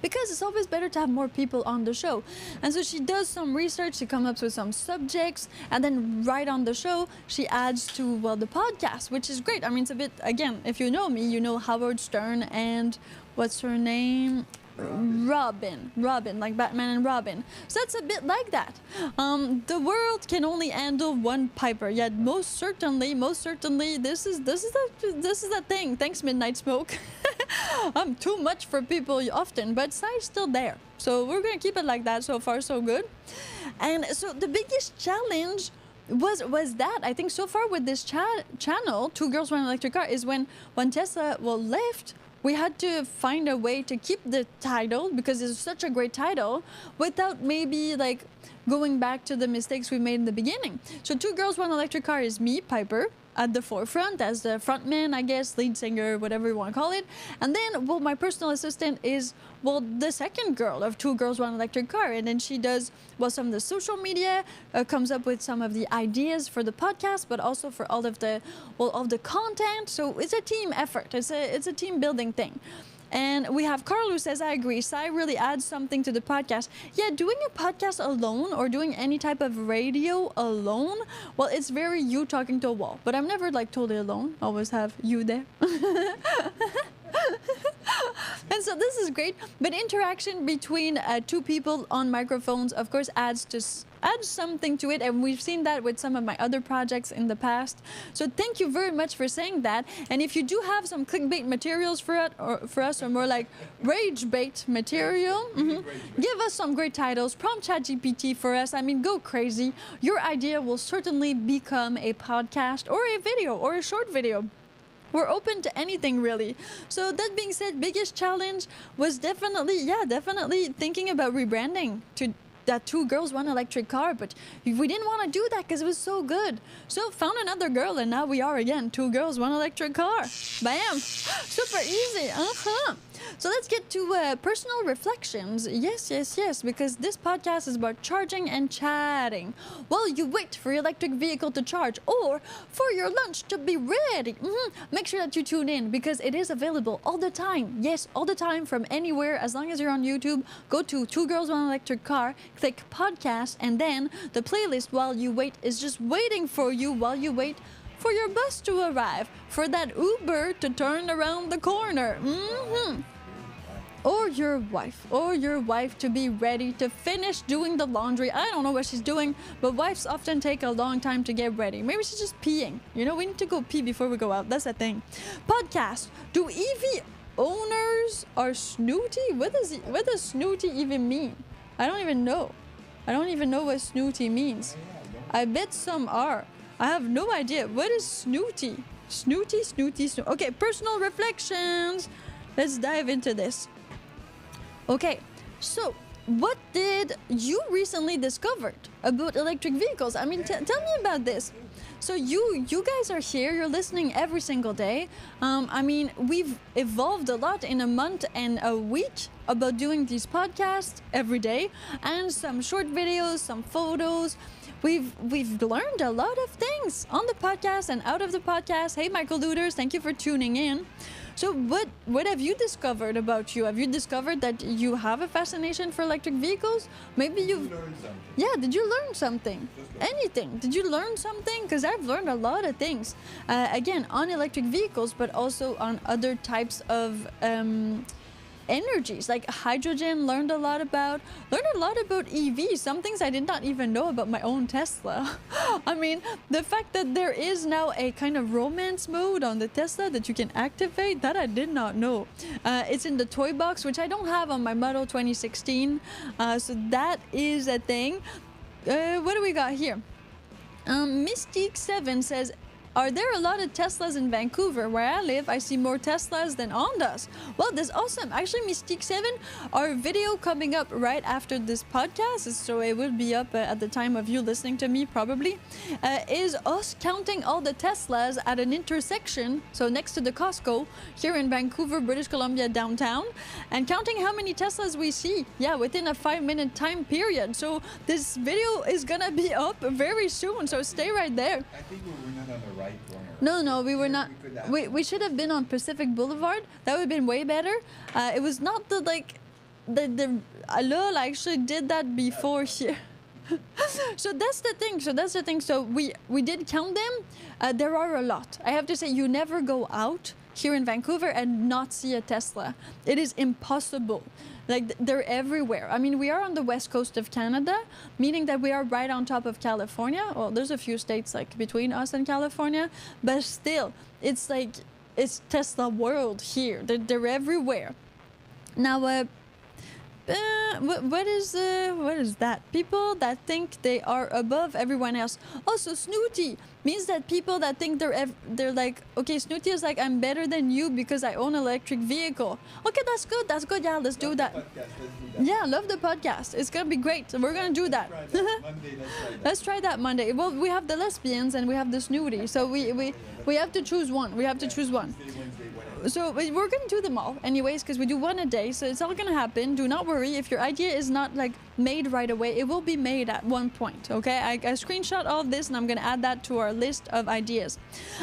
Because it's always better to have more people on the show. And so she does some research, she comes up with some subjects, and then right on the show, she adds to, the podcast, which is great. It's a bit, again, if you know me, you know Howard Stern and what's her name? Robin, like Batman and Robin. So it's a bit like that. The world can only handle one Piper. Yet most certainly, this is a thing. Thanks, Midnight Smoke. I'm too much for people often, but Sai's still there. So we're gonna keep it like that. So far, so good. And so the biggest challenge was that I think so far with this channel, Two Girls, One Electric Car, is when Tessa left. We had to find a way to keep the title, because it's such a great title, without maybe going back to the mistakes we made in the beginning. So Two Girls, One Electric Car is me, Piper, at the forefront as the frontman, I guess, lead singer, whatever you want to call it. And then, well, my personal assistant is, well, the second girl of Two Girls, One Electric Car. And then she does, well, some of the social media, comes up with some of the ideas for the podcast, but also for all of the, well, all the content. So it's a team effort. It's a team building thing. And we have Carl who says, I agree, Sai really adds something to the podcast. Yeah, doing a podcast alone or doing any type of radio alone, well, it's very you talking to a wall. But I'm never like totally alone. Always have you there. And so this is great. But interaction between two people on microphones, of course, adds something to it, and we've seen that with some of my other projects in the past. So thank you very much for saying that. And if you do have some clickbait materials for us, or more like rage bait material, give us some great titles. Prompt ChatGPT for us. I mean, go crazy. Your idea will certainly become a podcast or a video or a short video. We're open to anything, really. So that being said, biggest challenge was definitely thinking about rebranding to that Two Girls, One Electric Car, but we didn't want to do that because it was so good. So found another girl, and now we are again Two Girls, One Electric Car. Bam! Super easy. So let's get to personal reflections. Yes, because this podcast is about charging and chatting while you wait for your electric vehicle to charge or for your lunch to be ready. Make sure that you tune in because it is available all the time. Yes, all the time from anywhere. As long as you're on YouTube, go to Two Girls, One Electric Car, click podcast, and then the playlist while you wait is just waiting for you while you wait for your bus to arrive, for that Uber to turn around the corner. Or your wife to be ready to finish doing the laundry. I don't know what she's doing, but wives often take a long time to get ready. Maybe she's just peeing. You know, we need to go pee before we go out. That's the thing. Podcast. Do EV owners are snooty? What does snooty even mean? I don't even know what snooty means. I bet some are. I have no idea. What is snooty? Snooty. Okay, personal reflections. Let's dive into this. Okay, so what did you recently discovered about electric vehicles? I mean, tell me about this. So you guys are here, you're listening every single day. I mean, we've evolved a lot in a month and a week about doing these podcasts every day, and some short videos, some photos. We've learned a lot of things on the podcast and out of the podcast. Hey, Michael Luders, thank you for tuning in. So what have you discovered about you? Have you discovered that you have a fascination for electric vehicles? Maybe you've learned something. Yeah, did you learn something? Anything? Did you learn something? Because I've learned a lot of things. Again, on electric vehicles, but also on other types of energies, like hydrogen. Learned a lot about EVs. Some things I did not even know about my own Tesla. I mean, the fact that there is now a kind of romance mode on the Tesla that you can activate, that I did not know. It's in the toy box, which I don't have on my Model 2016. So that is a thing. What do we got here? Mystique7 says, are there a lot of Teslas in Vancouver? Where I live, I see more Teslas than Hondas. Well, that's awesome. Actually, Mystique7, our video coming up right after this podcast, so it will be up at the time of you listening to me probably, is us counting all the Teslas at an intersection, so next to the Costco here in Vancouver, British Columbia downtown, and counting how many Teslas we see, within a 5-minute time period. So this video is gonna be up very soon, so stay right there. I think we were not on the right corner. No, we were not. We should have been on Pacific Boulevard. That would have been way better. It was not the lol, I actually did that before here. So that's the thing. So we did count them. There are a lot. I have to say, you never go out here in Vancouver and not see a Tesla. It is impossible. Like, they're everywhere. I mean, we are on the west coast of Canada, meaning that we are right on top of California. Well, there's a few states like between us and California, but still, it's like, it's Tesla world here. They're everywhere. Now, what is that? People that think they are above everyone else. Also, snooty means that people that think they're like, okay, snooty is like, I'm better than you because I own an electric vehicle. Okay, that's good. That's good. Yeah, let's do that. Yeah, love the podcast. It's gonna be great. So we're gonna do that. Let's try that Monday. Well, we have the lesbians and we have the snooty, so we have to choose one. We have to choose one. So we're going to do them all anyways because we do one a day, so it's all going to happen. Do not worry. If your idea is not like made right away, it will be made at one point, okay? I screenshot all of this and I'm going to add that to our list of ideas.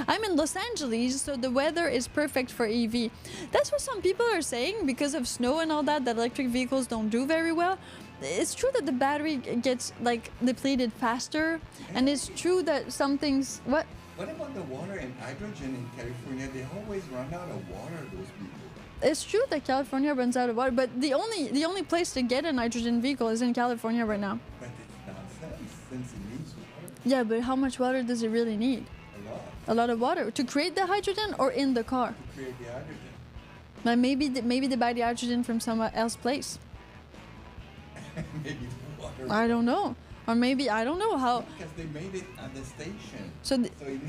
I'm in Los Angeles, so the weather is perfect for EV. That's what some people are saying because of snow and all that electric vehicles don't do very well. It's true that the battery gets like depleted faster, and it's true that some things... What about the water and hydrogen in California? They always run out of water, those people. It's true that California runs out of water, but the only place to get a nitrogen vehicle is in California right now. But it's nonsense since it needs water. Yeah, but how much water does it really need? A lot. A lot of water to create the hydrogen or in the car? To create the hydrogen. Like maybe they buy the hydrogen from someone else's place. Maybe the water. I don't know. Or maybe, I don't know how. Because they made it at the station. So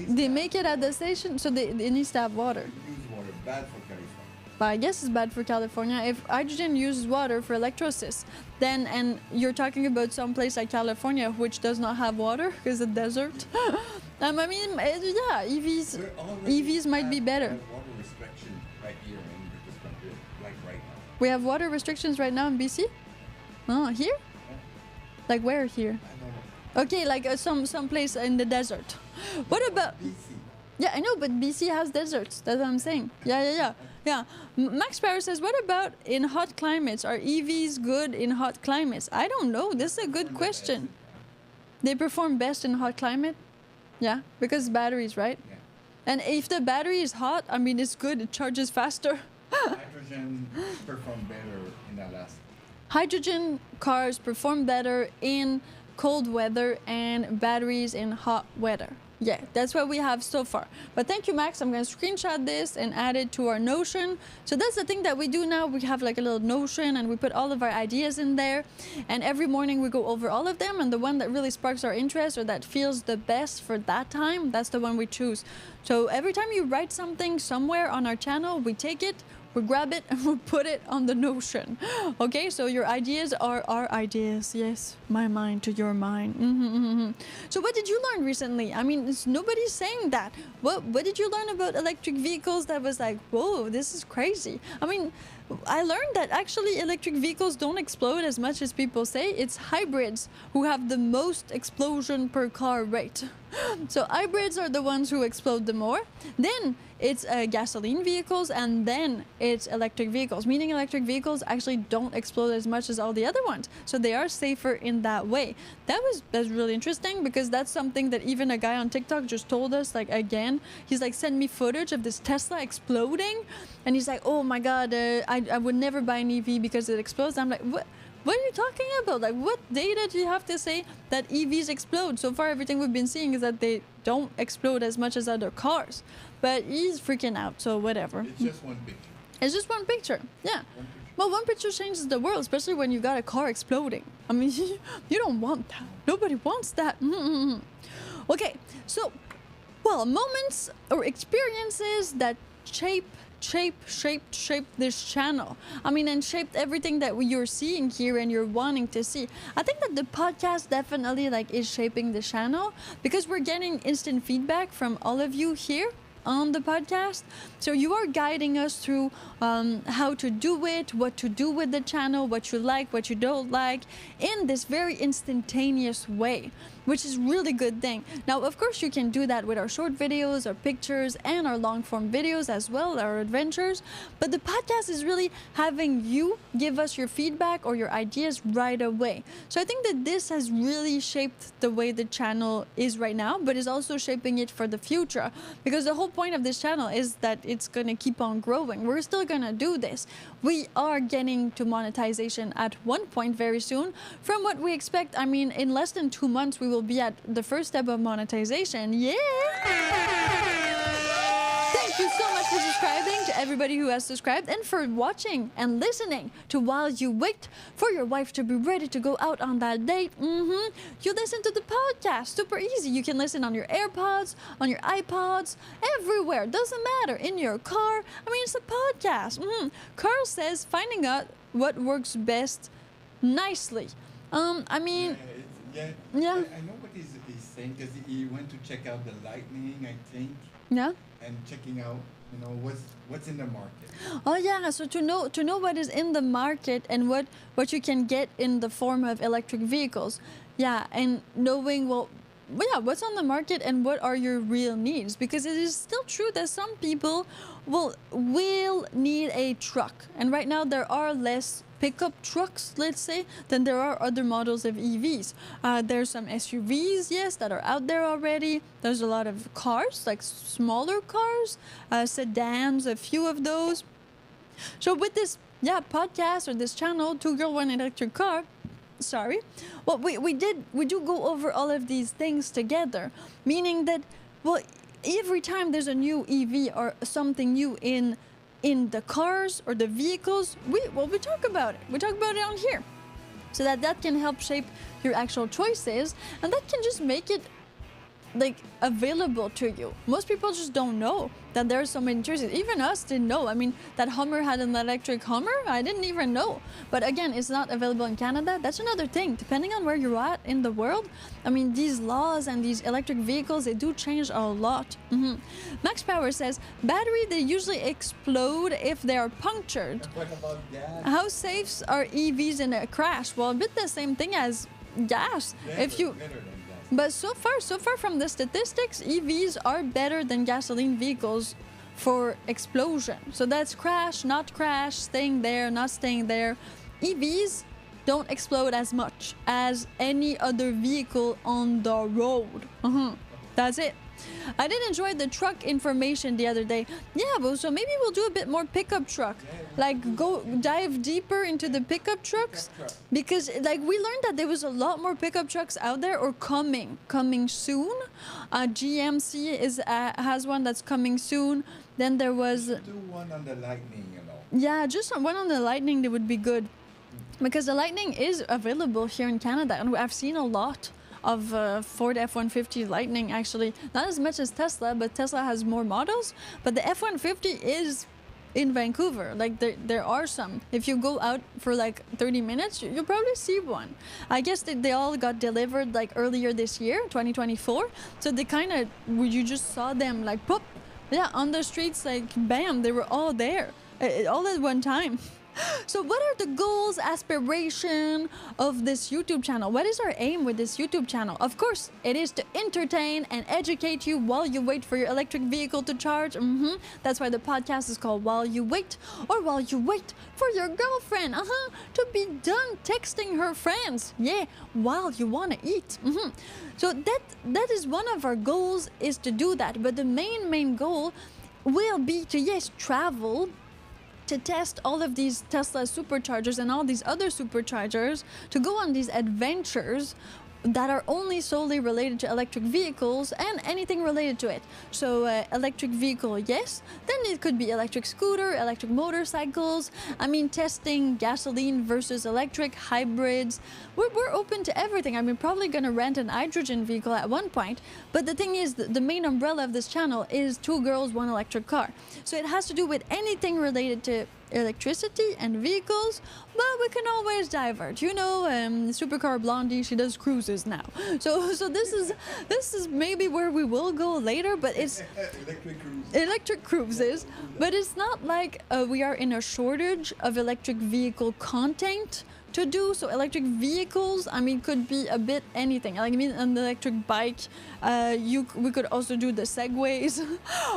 they make it at the station, so it needs to have water. Use water, bad for California. But I guess it's bad for California. If hydrogen uses water for electrolysis, then, and you're talking about some place like California, which does not have water, because it's a desert. I mean, yeah, EVs might be better. We have water restriction right here in British Columbia, like right now. We have water restrictions right now in BC? Oh, here? Like where here? I don't know. Okay, like some place in the desert. What about... BC. Yeah, I know, but BC has deserts. That's what I'm saying. Yeah. Max Sparrow says, what about in hot climates? Are EVs good in hot climates? I don't know. This is a good question. They perform best in hot climate? Yeah, because batteries, right? Yeah. And if the battery is hot, I mean, it's good. It charges faster. Hydrogen perform better in Alaska. Hydrogen cars perform better in cold weather and batteries in hot weather. Yeah, that's what we have so far. But thank you, Max. I'm going to screenshot this and add it to our Notion. So that's the thing that we do now. We have like a little Notion and we put all of our ideas in there. And every morning we go over all of them. And the one that really sparks our interest or that feels the best for that time, that's the one we choose. So every time you write something somewhere on our channel, we take it, we grab it, and we put it on the Notion. Okay, so your ideas are our ideas. Yes, my mind to your mind. So what did you learn recently? I mean, nobody's saying that. What did you learn about electric vehicles that was like, whoa, this is crazy? I mean, I learned that actually electric vehicles don't explode as much as people say. It's hybrids who have the most explosion per car rate. So hybrids are the ones who explode the more. Then it's gasoline vehicles, and then it's electric vehicles, meaning electric vehicles actually don't explode as much as all the other ones. So they are safer in that way. That's really interesting because that's something that even a guy on TikTok just told us, like, again, he's like, send me footage of this Tesla exploding. And he's like, oh my God, I would never buy an EV because it explodes. I'm like, what are you talking about? Like, what data do you have to say that EVs explode? So far, everything we've been seeing is that they don't explode as much as other cars. But he's freaking out, so whatever. It's just one picture. It's just one picture, yeah. Well, one picture changes the world, especially when you got a car exploding. I mean, you don't want that. Nobody wants that. Okay, so, well, moments or experiences that shaped this channel. I mean, and shaped everything that you're seeing here and you're wanting to see. I think that the podcast definitely like is shaping the channel because we're getting instant feedback from all of you here on the podcast. So you are guiding us through how to do it, what to do with the channel, what you like, what you don't like, in this very instantaneous way, which is really good thing. Now, of course, you can do that with our short videos, our pictures, and our long form videos as well, our adventures. But the podcast is really having you give us your feedback or your ideas right away. So I think that this has really shaped the way the channel is right now, but is also shaping it for the future. Because the whole point of this channel is that it's going to keep on growing. We're still going to do this. We are getting to monetization at one point very soon. From what we expect, I mean, in less than 2 months, we will be at the first step of monetization. Yeah! Thank you so much much for subscribing, to everybody who has subscribed, and for watching and listening to While You Wait for your wife to be ready to go out on that date. You listen to the podcast. Super easy. You can listen on your AirPods, on your iPods, everywhere. Doesn't matter. In your car. I mean, it's a podcast. Carl says finding out what works best nicely. I mean... Yeah. I know what he's saying, because he went to check out the lightning, I think. Yeah. And checking out, what's in the market. Oh yeah, so to know what is in the market and what you can get in the form of electric vehicles. Yeah, and knowing what's on the market and what are your real needs, because it is still true that some people will need a truck, and right now there are less pickup trucks, let's say, than there are other models of EVs. There's some SUVs, yes, that are out there already. There's a lot of cars, like smaller cars, sedans, a few of those. So with this podcast or this channel, Two Girl One Electric Car, well, we do go over all of these things together, meaning that, well, every time there's a new EV or something new in the cars or the vehicles, we talk about it. We talk about it on here, so that can help shape your actual choices, and that can just make it like available to you. Most people just don't know that there are so many choices. Even us didn't know. I mean, that Hummer had an electric Hummer. I didn't even know. But again, it's not available in Canada. That's another thing. Depending on where you're at in the world, I mean, these laws and these electric vehicles, they do change a lot. Max Power says, battery, they usually explode if they are punctured. What about gas? How safe are EVs in a crash? Well, a bit the same thing as gas. Better than gas. But so far from the statistics, EVs are better than gasoline vehicles for explosion. So that's crash, not crash, staying there, not staying there. EVs don't explode as much as any other vehicle on the road. That's it. I did enjoy the truck information the other day. Yeah, well, so maybe we'll do a bit more pickup truck. Like, go dive deeper into the pickup trucks. Because, like, we learned that there was a lot more pickup trucks out there or coming soon. GMC has one that's coming soon. Then there was... Do one on the Lightning, Yeah, just one on the Lightning, that would be good. Because the Lightning is available here in Canada, and I've seen a lot of Ford F-150 Lightning, actually. Not as much as Tesla, but Tesla has more models. But the F-150 is in Vancouver. Like, there are some. If you go out for like 30 minutes, you'll probably see one. I guess they all got delivered like earlier this year, 2024. So they kind of, you just saw them like, pop, yeah, on the streets, like, bam, they were all there, all at one time. So what are the goals, aspiration of this YouTube channel? What is our aim with this YouTube channel? Of course, it is to entertain and educate you while you wait for your electric vehicle to charge. That's why the podcast is called While You Wait, or While You Wait for your girlfriend, to be done texting her friends. Yeah, while you want to eat. So that is one of our goals, is to do that. But the main goal will be to, yes, travel, to test all of these Tesla superchargers and all these other superchargers, to go on these adventures that are only solely related to electric vehicles and anything related to it. So electric vehicle, yes. Then it could be electric scooter, electric motorcycles. I mean, testing gasoline versus electric, hybrids. We're open to everything. I mean, probably gonna rent an hydrogen vehicle at one point. But the thing is, the main umbrella of this channel is Two Girls, One Electric Car. So it has to do with anything related to electricity and vehicles, but we can always divert. Supercar Blondie, she does cruises now. So this is maybe where we will go later, but it's electric cruises. But it's not like we are in a shortage of electric vehicle content to do. So electric vehicles, I mean, could be a bit anything. Like, I mean, an electric bike, we could also do the Segways.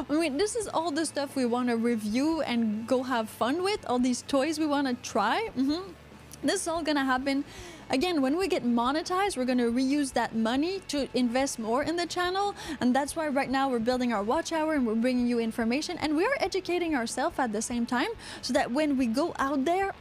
I mean, this is all the stuff we want to review and go have fun with, all these toys we want to try. This is all gonna happen again, when we get monetized, we're going to reuse that money to invest more in the channel. And that's why right now we're building our watch hour and we're bringing you information, and we are educating ourselves at the same time, so that when we go out there,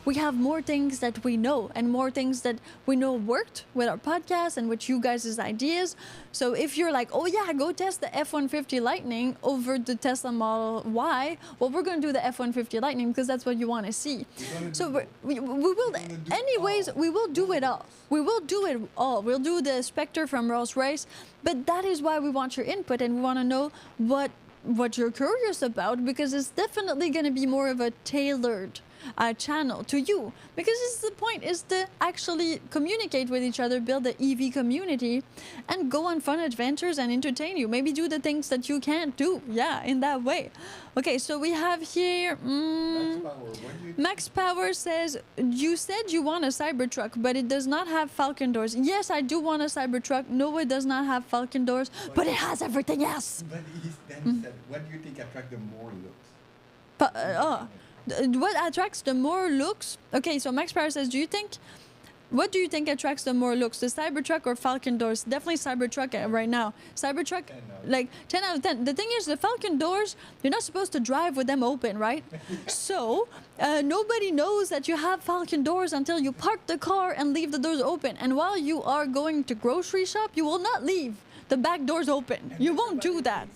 we have more things that we know, and more things that we know worked with our podcast and with you guys' ideas. So if you're like, oh yeah, go test the F-150 Lightning over the Tesla Model Y, well, we're going to do the F-150 Lightning because that's what you want to see. So we will, anyways, we will do it all. We will do it all. We'll do the Spectre from Rolls-Royce, but that is why we want your input, and we want to know what you're curious about, because it's definitely going to be more of a tailored channel to you, because the point is to actually communicate with each other, build the EV community, and go on fun adventures and entertain you. Maybe do the things that you can't do, in that way. Okay, so we have here Max Power says, you said you want a Cybertruck, but it does not have Falcon doors. Yes, I do want a Cybertruck. No, it does not have Falcon doors, but it has everything else. But then he said, what do you think attracts the more looks? What attracts the more looks? Okay, so Max Power says, what do you think attracts the more looks? The Cybertruck or Falcon doors? Definitely Cybertruck right now. Cybertruck, like 10 out of 10. The thing is, the Falcon doors, you're not supposed to drive with them open, right? So nobody knows that you have Falcon doors until you park the car and leave the doors open. And while you are going to grocery shop, you will not leave the back doors open. You won't do that.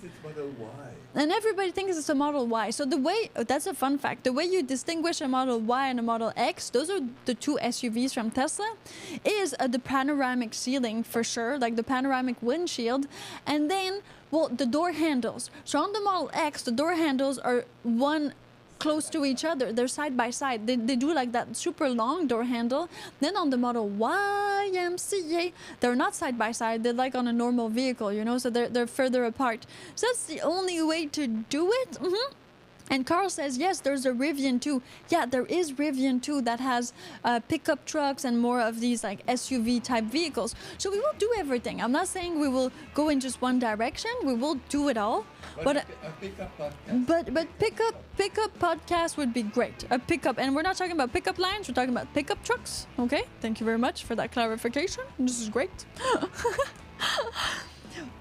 And everybody thinks it's a Model Y. So the way, that's a fun fact, the way you distinguish a Model Y and a Model X, those are the two SUVs from Tesla, is the panoramic ceiling for sure, like the panoramic windshield, and then, well, the door handles. So on the Model X, the door handles are one close to each other. They're side by side. They do like that super long door handle. Then on the Model YMCA, they're not side by side. They're like on a normal vehicle, you know, so they're further apart. So that's the only way to do it. And Carl says, yes, there's a Rivian too. Yeah, there is Rivian too that has pickup trucks and more of these like SUV type vehicles. So we will do everything. I'm not saying we will go in just one direction. We will do it all. But a pickup podcast. But pickup podcast would be great. A pickup, and we're not talking about pickup lines. We're talking about pickup trucks. Okay, thank you very much for that clarification. This is great.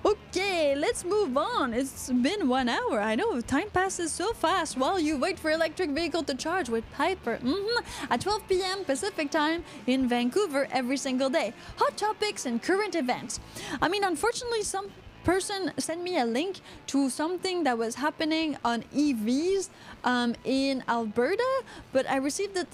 Okay, let's move on. It's been 1 hour. I know, time passes so fast while you wait for electric vehicle to charge with Piper. At 12 p.m. Pacific time in Vancouver every single day. Hot topics and current events. I mean, unfortunately, some person sent me a link to something that was happening on EVs in Alberta, but I received it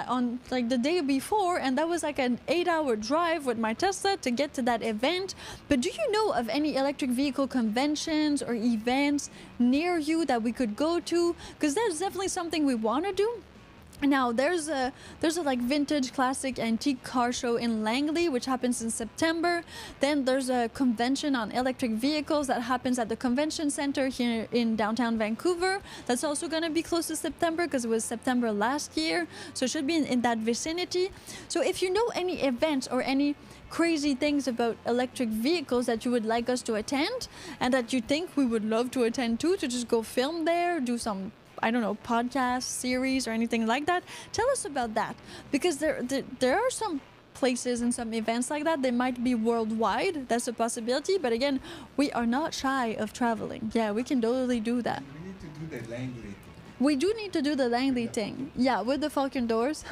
on the day before, and that was like an 8-hour drive with my Tesla to get to that event. But do you know of any electric vehicle conventions or events near you that we could go to? Because that's definitely something we want to do. Now there's a like vintage classic antique car show in Langley, which happens in September. Then there's a convention on electric vehicles that happens at the convention center here in downtown Vancouver. That's also going to be close to September because it was September last year, so it should be in that vicinity. So if you know any events or any crazy things about electric vehicles that you would like us to attend and that you think we would love to attend to just go film there, do some, I don't know, podcast series or anything like that, tell us about that, because there are some places and some events like that. They might be worldwide. That's a possibility. But again, we are not shy of traveling. Yeah, we can totally do that. We need to do the Langley thing. We do need to do the Langley thing. Yeah, with the Falcon doors.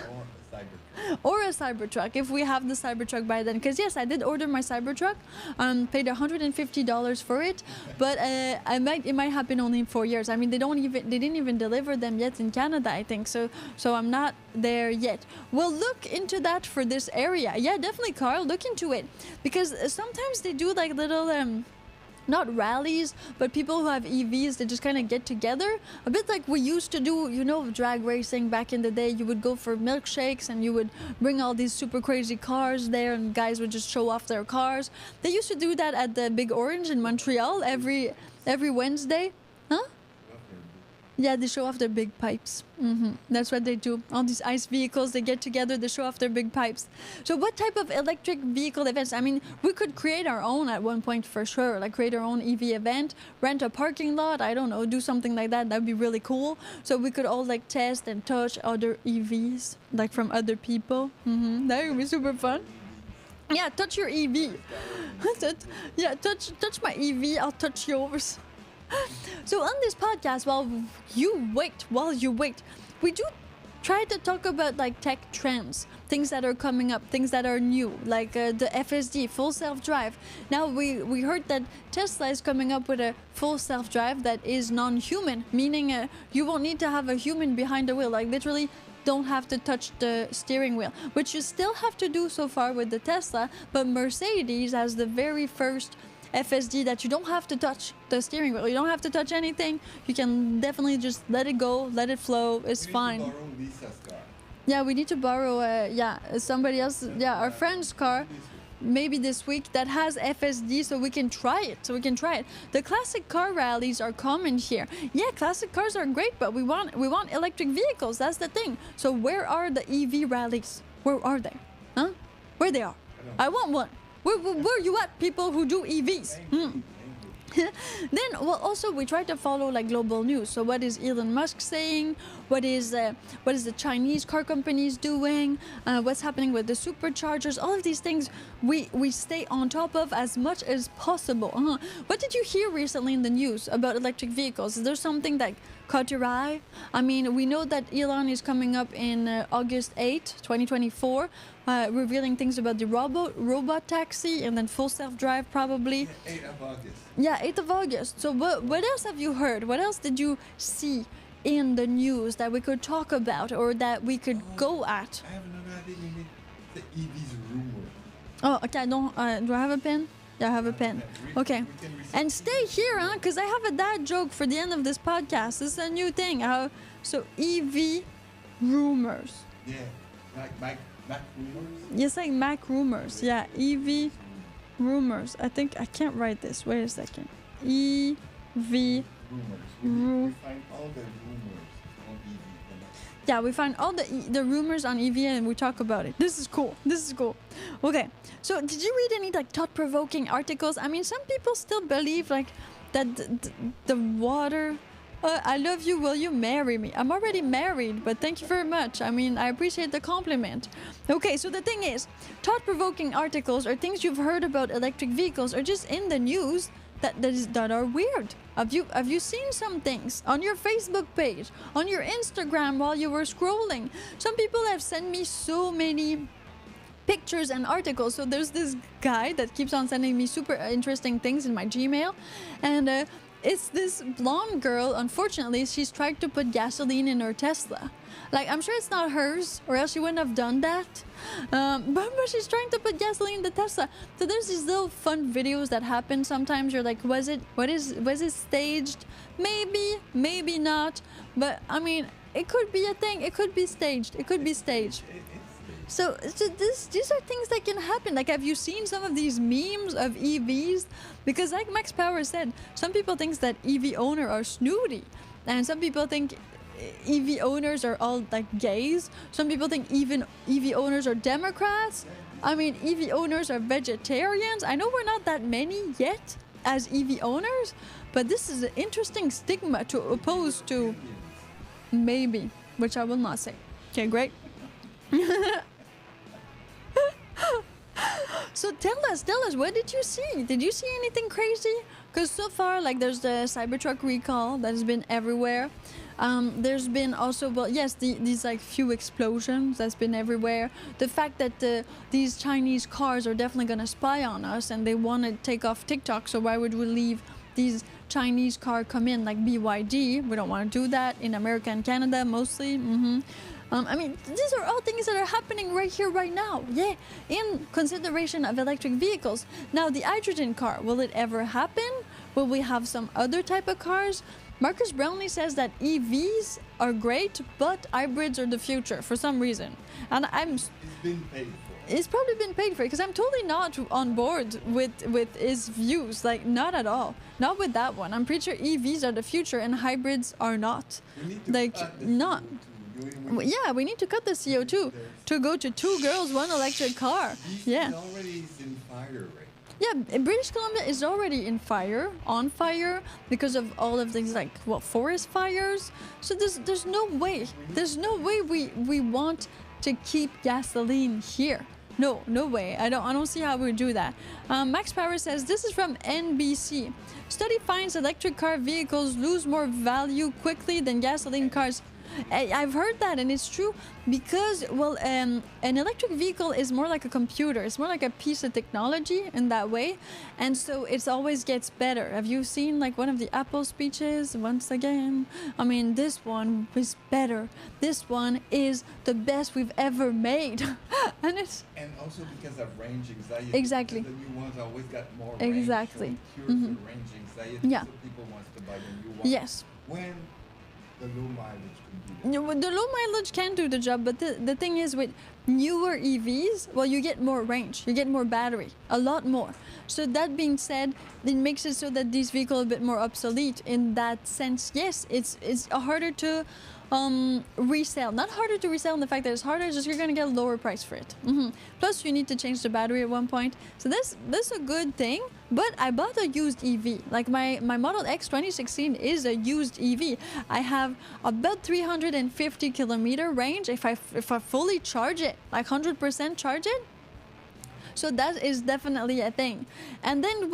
Or a Cybertruck, if we have the Cybertruck by then. Because yes, I did order my Cybertruck, paid $150 for it, but it might happen only in 4 years. I mean, they didn't even deliver them yet in Canada, I think. So I'm not there yet. We'll look into that for this area. Yeah, definitely, Carl, look into it, because sometimes they do like little not rallies, but people who have EVs, they just kind of get together. A bit like we used to do, you know, drag racing back in the day. You would go for milkshakes and you would bring all these super crazy cars there and guys would just show off their cars. They used to do that at the Big Orange in Montreal every Wednesday. Huh? Yeah, they show off their big pipes. That's what they do. All these ICE vehicles, they get together, they show off their big pipes. So what type of electric vehicle events? I mean, we could create our own at one point for sure, like create our own EV event, rent a parking lot, I don't know, do something like that. That'd be really cool. So we could all like test and touch other EVs, like from other people. That would be super fun. Yeah, touch your EV. Yeah, touch my EV, I'll touch yours. So on this podcast, while you wait, we do try to talk about like tech trends, things that are coming up, things that are new, like the FSD, full self-drive. Now we heard that Tesla is coming up with a full self-drive that is non-human, meaning you won't need to have a human behind the wheel, like literally don't have to touch the steering wheel, which you still have to do so far with the Tesla, but Mercedes has the very first FSD that you don't have to touch the steering wheel. You don't have to touch anything. You can definitely just let it go, let it flow. It's fine. We need to borrow Lisa's car. Yeah, we need to borrow, somebody else, our friend's car, maybe this week, that has FSD so we can try it. The classic car rallies are common here. Yeah, classic cars are great, but we want electric vehicles. That's the thing. So where are the EV rallies? Where are they? Huh? Where they are? I want one. Where you at, people who do EVs? Then, well, also we try to follow like global news. So what is Elon Musk saying? What is the Chinese car companies doing? What's happening with the superchargers? All of these things we stay on top of as much as possible. What did you hear recently in the news about electric vehicles? Is there something that caught your eye? I mean, we know that Elon is coming up in August 8th, 2024, revealing things about the robot taxi and then full self-drive probably. 8th of August. Yeah, 8th of August. So what else have you heard? What else did you see in the news that we could talk about or that we could go at? I have another idea. The EV's rumor. Oh, okay. Do I have a pen? Yeah, I have a pen. Okay. And stay here, huh? Because I have a dad joke for the end of this podcast. This is a new thing. So EV rumors. Yeah, like Mac rumors. Yes, like Mac rumors. Yeah, EV rumors. I think I can't write this. Wait a second. EV Rumors. We find all the rumors on EV. Yeah, we find all the rumors on EV and we talk about it. This is cool. Okay, so did you read any like thought-provoking articles? I mean, some people still believe like that the water. I love you. Will you marry me? I'm already married, but thank you very much. I mean, I appreciate the compliment. Okay, so the thing is, thought-provoking articles or things you've heard about electric vehicles or just in the news that are weird. Have you seen some things on your Facebook page, on your Instagram while you were scrolling? Some people have sent me so many pictures and articles. So there's this guy that keeps on sending me super interesting things in my Gmail, and it's this blonde girl. Unfortunately, she's tried to put gasoline in her Tesla. Like, I'm sure it's not hers, or else she wouldn't have done that. But she's trying to put gasoline in the Tesla. So there's these little fun videos that happen. Sometimes you're like, was it staged? Maybe not. But I mean, it could be a thing. It could be staged. So these are things that can happen. Like, have you seen some of these memes of EVs? Because like Max Power said, some people think that EV owners are snooty, and some people think EV owners are all like gays. Some people think even EV owners are Democrats. I mean, EV owners are vegetarians. I know we're not that many yet as EV owners, but this is an interesting stigma to oppose to maybe, which I will not say. Okay, great. So tell us, what did you see? Did you see anything crazy? Because so far, like, there's the Cybertruck recall that has been everywhere. There's been also, well, yes, these like few explosions that's been everywhere. The fact that these Chinese cars are definitely gonna spy on us and they want to take off TikTok. So why would we leave these Chinese car come in like BYD? We don't want to do that in America and Canada mostly. I mean, these are all things that are happening right here, right now. Yeah, in consideration of electric vehicles. Now, the hydrogen car, will it ever happen? Will we have some other type of cars? Marcus Brownlee says that EVs are great, but hybrids are the future for some reason. And It's been paid for. it's probably been paid for because I'm totally not on board with his views. Like, not at all. Not with that one. I'm pretty sure EVs are the future and hybrids are not. We need to Like, cut the not. CO2. Yeah, we need to cut the CO2 to go to 2 girls, 1 electric car. Yeah. BC already is in fire, right? Yeah, British Columbia is already on fire because of all of things like forest fires. So there's no way we want to keep gasoline here. No way. I don't see how we do that. Max Power says this is from NBC. Study finds electric car vehicles lose more value quickly than gasoline cars. I've heard that, and it's true because, an electric vehicle is more like a computer. It's more like a piece of technology in that way, and so it always gets better. Have you seen like one of the Apple speeches? Once again, I mean, this one is better. This one is the best we've ever made, and it's also because of range anxiety. Exactly. The new ones always got more Exactly. range, so it cures the range anxiety. Yeah. So people want to buy the new one. yes. When the low mileage can be The low mileage can do the job, but the thing is with newer EVs, you get more range, you get more battery, a lot more. So that being said, it makes it so that these vehicles are a bit more obsolete in that sense. Yes, it's harder to resell. Not harder to resell in the fact that it's harder, it's just you're going to get a lower price for it. Plus, you need to change the battery at one point. So this is a good thing, but I bought a used EV. Like my Model X 2016 is a used EV. I have about 350 kilometer range if I fully charge it, like 100% charge it. So that is definitely a thing. And then,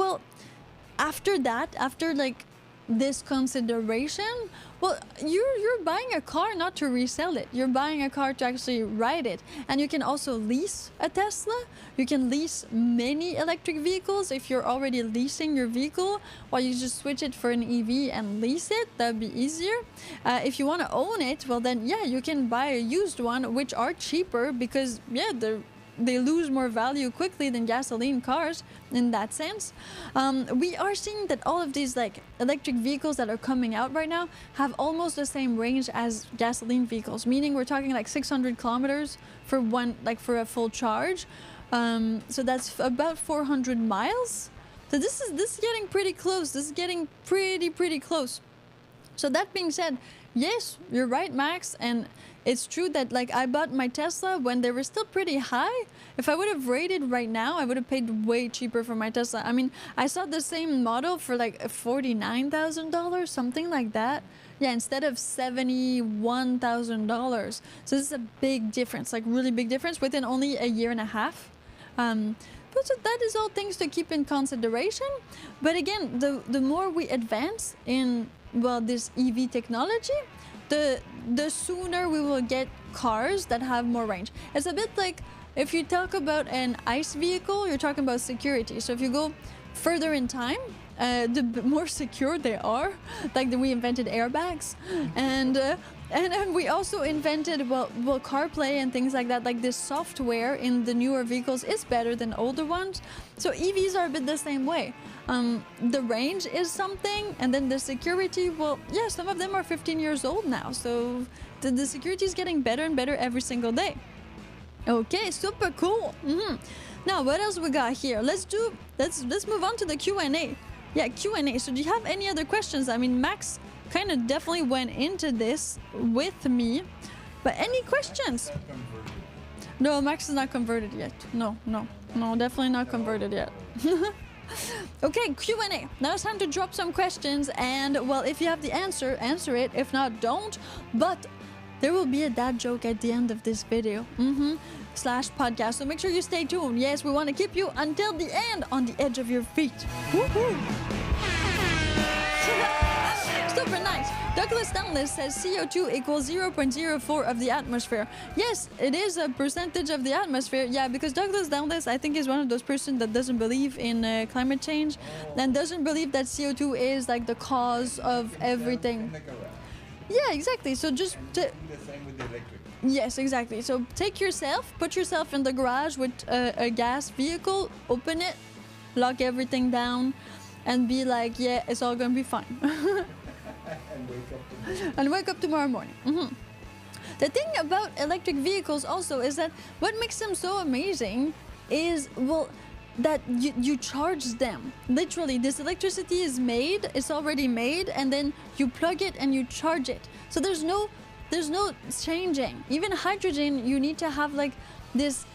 after that, after like this consideration, you're buying a car not to resell it. You're buying a car to actually ride it. And you can also lease a Tesla. You can lease many electric vehicles if you're already leasing your vehicle, or you just switch it for an EV and lease it. That'd be easier. If you want to own it, then you can buy a used one, which are cheaper because they lose more value quickly than gasoline cars in that sense. We are seeing that all of these like electric vehicles that are coming out right now have almost the same range as gasoline vehicles, meaning we're talking like 600 kilometers for for a full charge. So that's about 400 miles. So this is getting pretty close. This is getting pretty close. So that being said, yes, you're right, Max, and it's true that like I bought my Tesla when they were still pretty high. If I would have rated right now, I would have paid way cheaper for my Tesla. I mean, I saw the same model for like $49,000, something like that. Yeah, instead of $71,000. So this is a big difference, like really big difference within only a year and a half. But so that is all things to keep in consideration. But again, the more we advance in this EV technology, the sooner we will get cars that have more range. It's a bit like if you talk about an ICE vehicle, you're talking about security. So if you go further in time, the more secure they are. Like we invented airbags, and we also invented CarPlay and things like that. Like this software in the newer vehicles is better than older ones. So EVs are a bit the same way. The range is something, and then the security, some of them are 15 years old now, so the security is getting better and better every single day. Okay, super cool. Now, what else we got here? Let's move on to the Q&A. Yeah, Q&A. So do you have any other questions? I mean, Max kind of definitely went into this with me, but any questions? No, Max is not converted yet. No, definitely not converted yet. Okay, Q&A. Now it's time to drop some questions, and if you have the answer, answer it. If not, don't. But there will be a dad joke at the end of this video. /podcast. So make sure you stay tuned. Yes, we want to keep you until the end on the edge of your feet. Woohoo! Super nice. Douglas Downless says CO2 equals 0.04 of the atmosphere. Yes, it is a percentage of the atmosphere. Yeah, because Douglas Downless, I think, is one of those persons that doesn't believe in climate change and doesn't believe that CO2 is like the cause of everything. Yeah, exactly. So just the same with the electric. Yes, exactly. So put yourself in the garage with a gas vehicle, open it, lock everything down, and be like, yeah, it's all gonna be fine. And wake up tomorrow morning. The thing about electric vehicles also is that what makes them so amazing is, well, that you charge them. Literally, this electricity is made, it's already made, and then you plug it and you charge it. So there's no changing. Even hydrogen, you need to have like this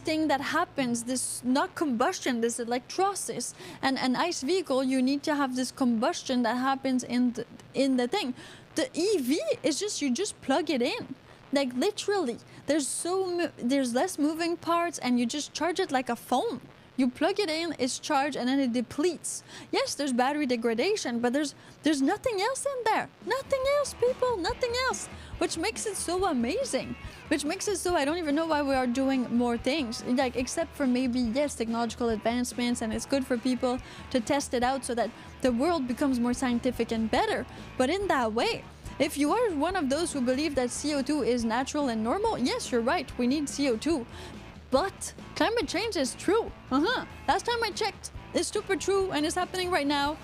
thing that happens, this not combustion, this electrolysis. And an ICE vehicle, you need to have this combustion that happens in the thing. The EV is just, you just plug it in. Like literally, there's less moving parts, and you just charge it like a phone. You plug it in, it's charged, and then it depletes. Yes, there's battery degradation, but there's nothing else in there. Nothing else, people, nothing else. Which makes it so amazing. Which makes it so I don't even know why we are doing more things. Like, except for maybe, yes, technological advancements, and it's good for people to test it out so that the world becomes more scientific and better. But in that way, if you are one of those who believe that CO2 is natural and normal, yes, you're right, we need CO2. But climate change is true. Last time I checked, it's super true, and it's happening right now.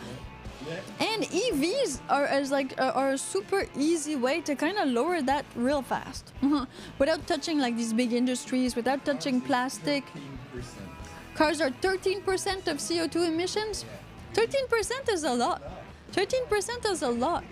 And EVs are a super easy way to kind of lower that real fast. Without touching like these big industries, without touching plastic. 13%. Cars are 13% of CO2 emissions? 13% is a lot. 13% is a lot.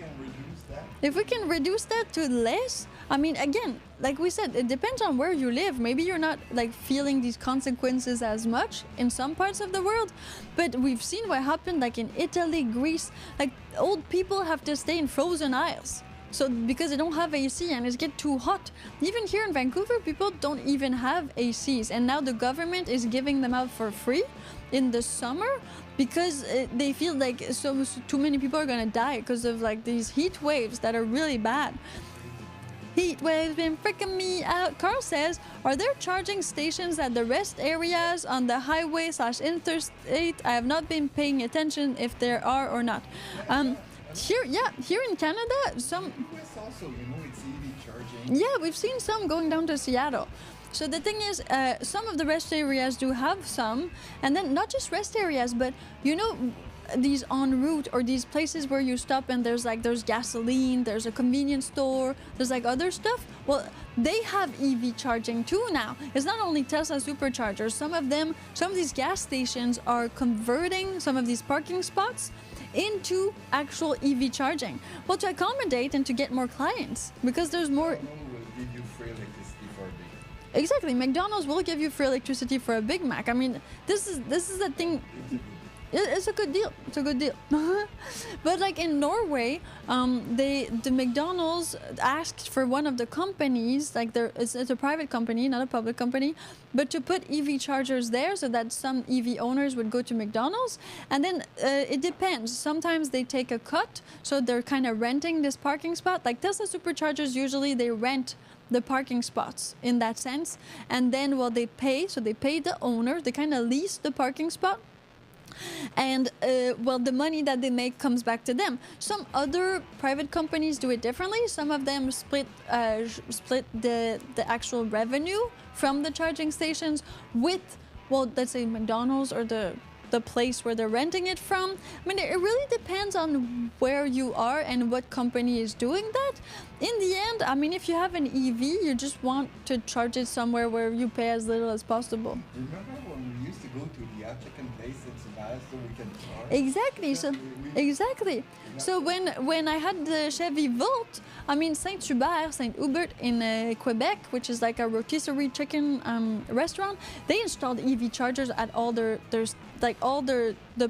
If we can reduce that to less, I mean, again, like we said, it depends on where you live. Maybe you're not like feeling these consequences as much in some parts of the world, but we've seen what happened like in Italy, Greece. Like old people have to stay in frozen aisles. So because they don't have AC and it's get too hot. Even here in Vancouver, people don't even have ACs, and now the government is giving them out for free in the summer because they feel like too many people are gonna die because of like these heat waves that are really bad. Heat waves been freaking me out. Carl says, are there charging stations at the rest areas on the highway/interstate? I have not been paying attention if there are or not. Here in Canada, some. US also, it's EV charging. Yeah, we've seen some going down to Seattle. So the thing is, some of the rest areas do have some, and then not just rest areas, but these en route or these places where you stop and there's gasoline, there's a convenience store, there's like other stuff. Well, they have EV charging too now. It's not only Tesla superchargers. Some of these gas stations are converting some of these parking spots into actual EV charging. Well, to accommodate and to get more clients, because there's more. McDonald's will give you free electricity for a Big Mac. Exactly, McDonald's will give you free electricity for a Big Mac. I mean, this is the thing. It's a good deal. It's a good deal. But like in Norway, the McDonald's asked for one of the companies, like it's a private company, not a public company, but to put EV chargers there so that some EV owners would go to McDonald's. And then it depends. Sometimes they take a cut, so they're kind of renting this parking spot. Like Tesla superchargers, usually they rent the parking spots in that sense. And then, well, they pay. So they pay the owner. They kind of lease the parking spot. And the money that they make comes back to them. Some other private companies do it differently. Some of them split the actual revenue from the charging stations with, well, let's say McDonald's or the place where they're renting it from. I mean, it really depends on where you are and what company is doing that. In the end, I mean, if you have an EV, you just want to charge it somewhere where you pay as little as possible. Remember when we used to go to the African place in Savannah so we can charge? Exactly. So exactly. So when I had the Chevy Volt, I mean Saint-Hubert in Quebec, which is like a rotisserie chicken restaurant, they installed EV chargers at all the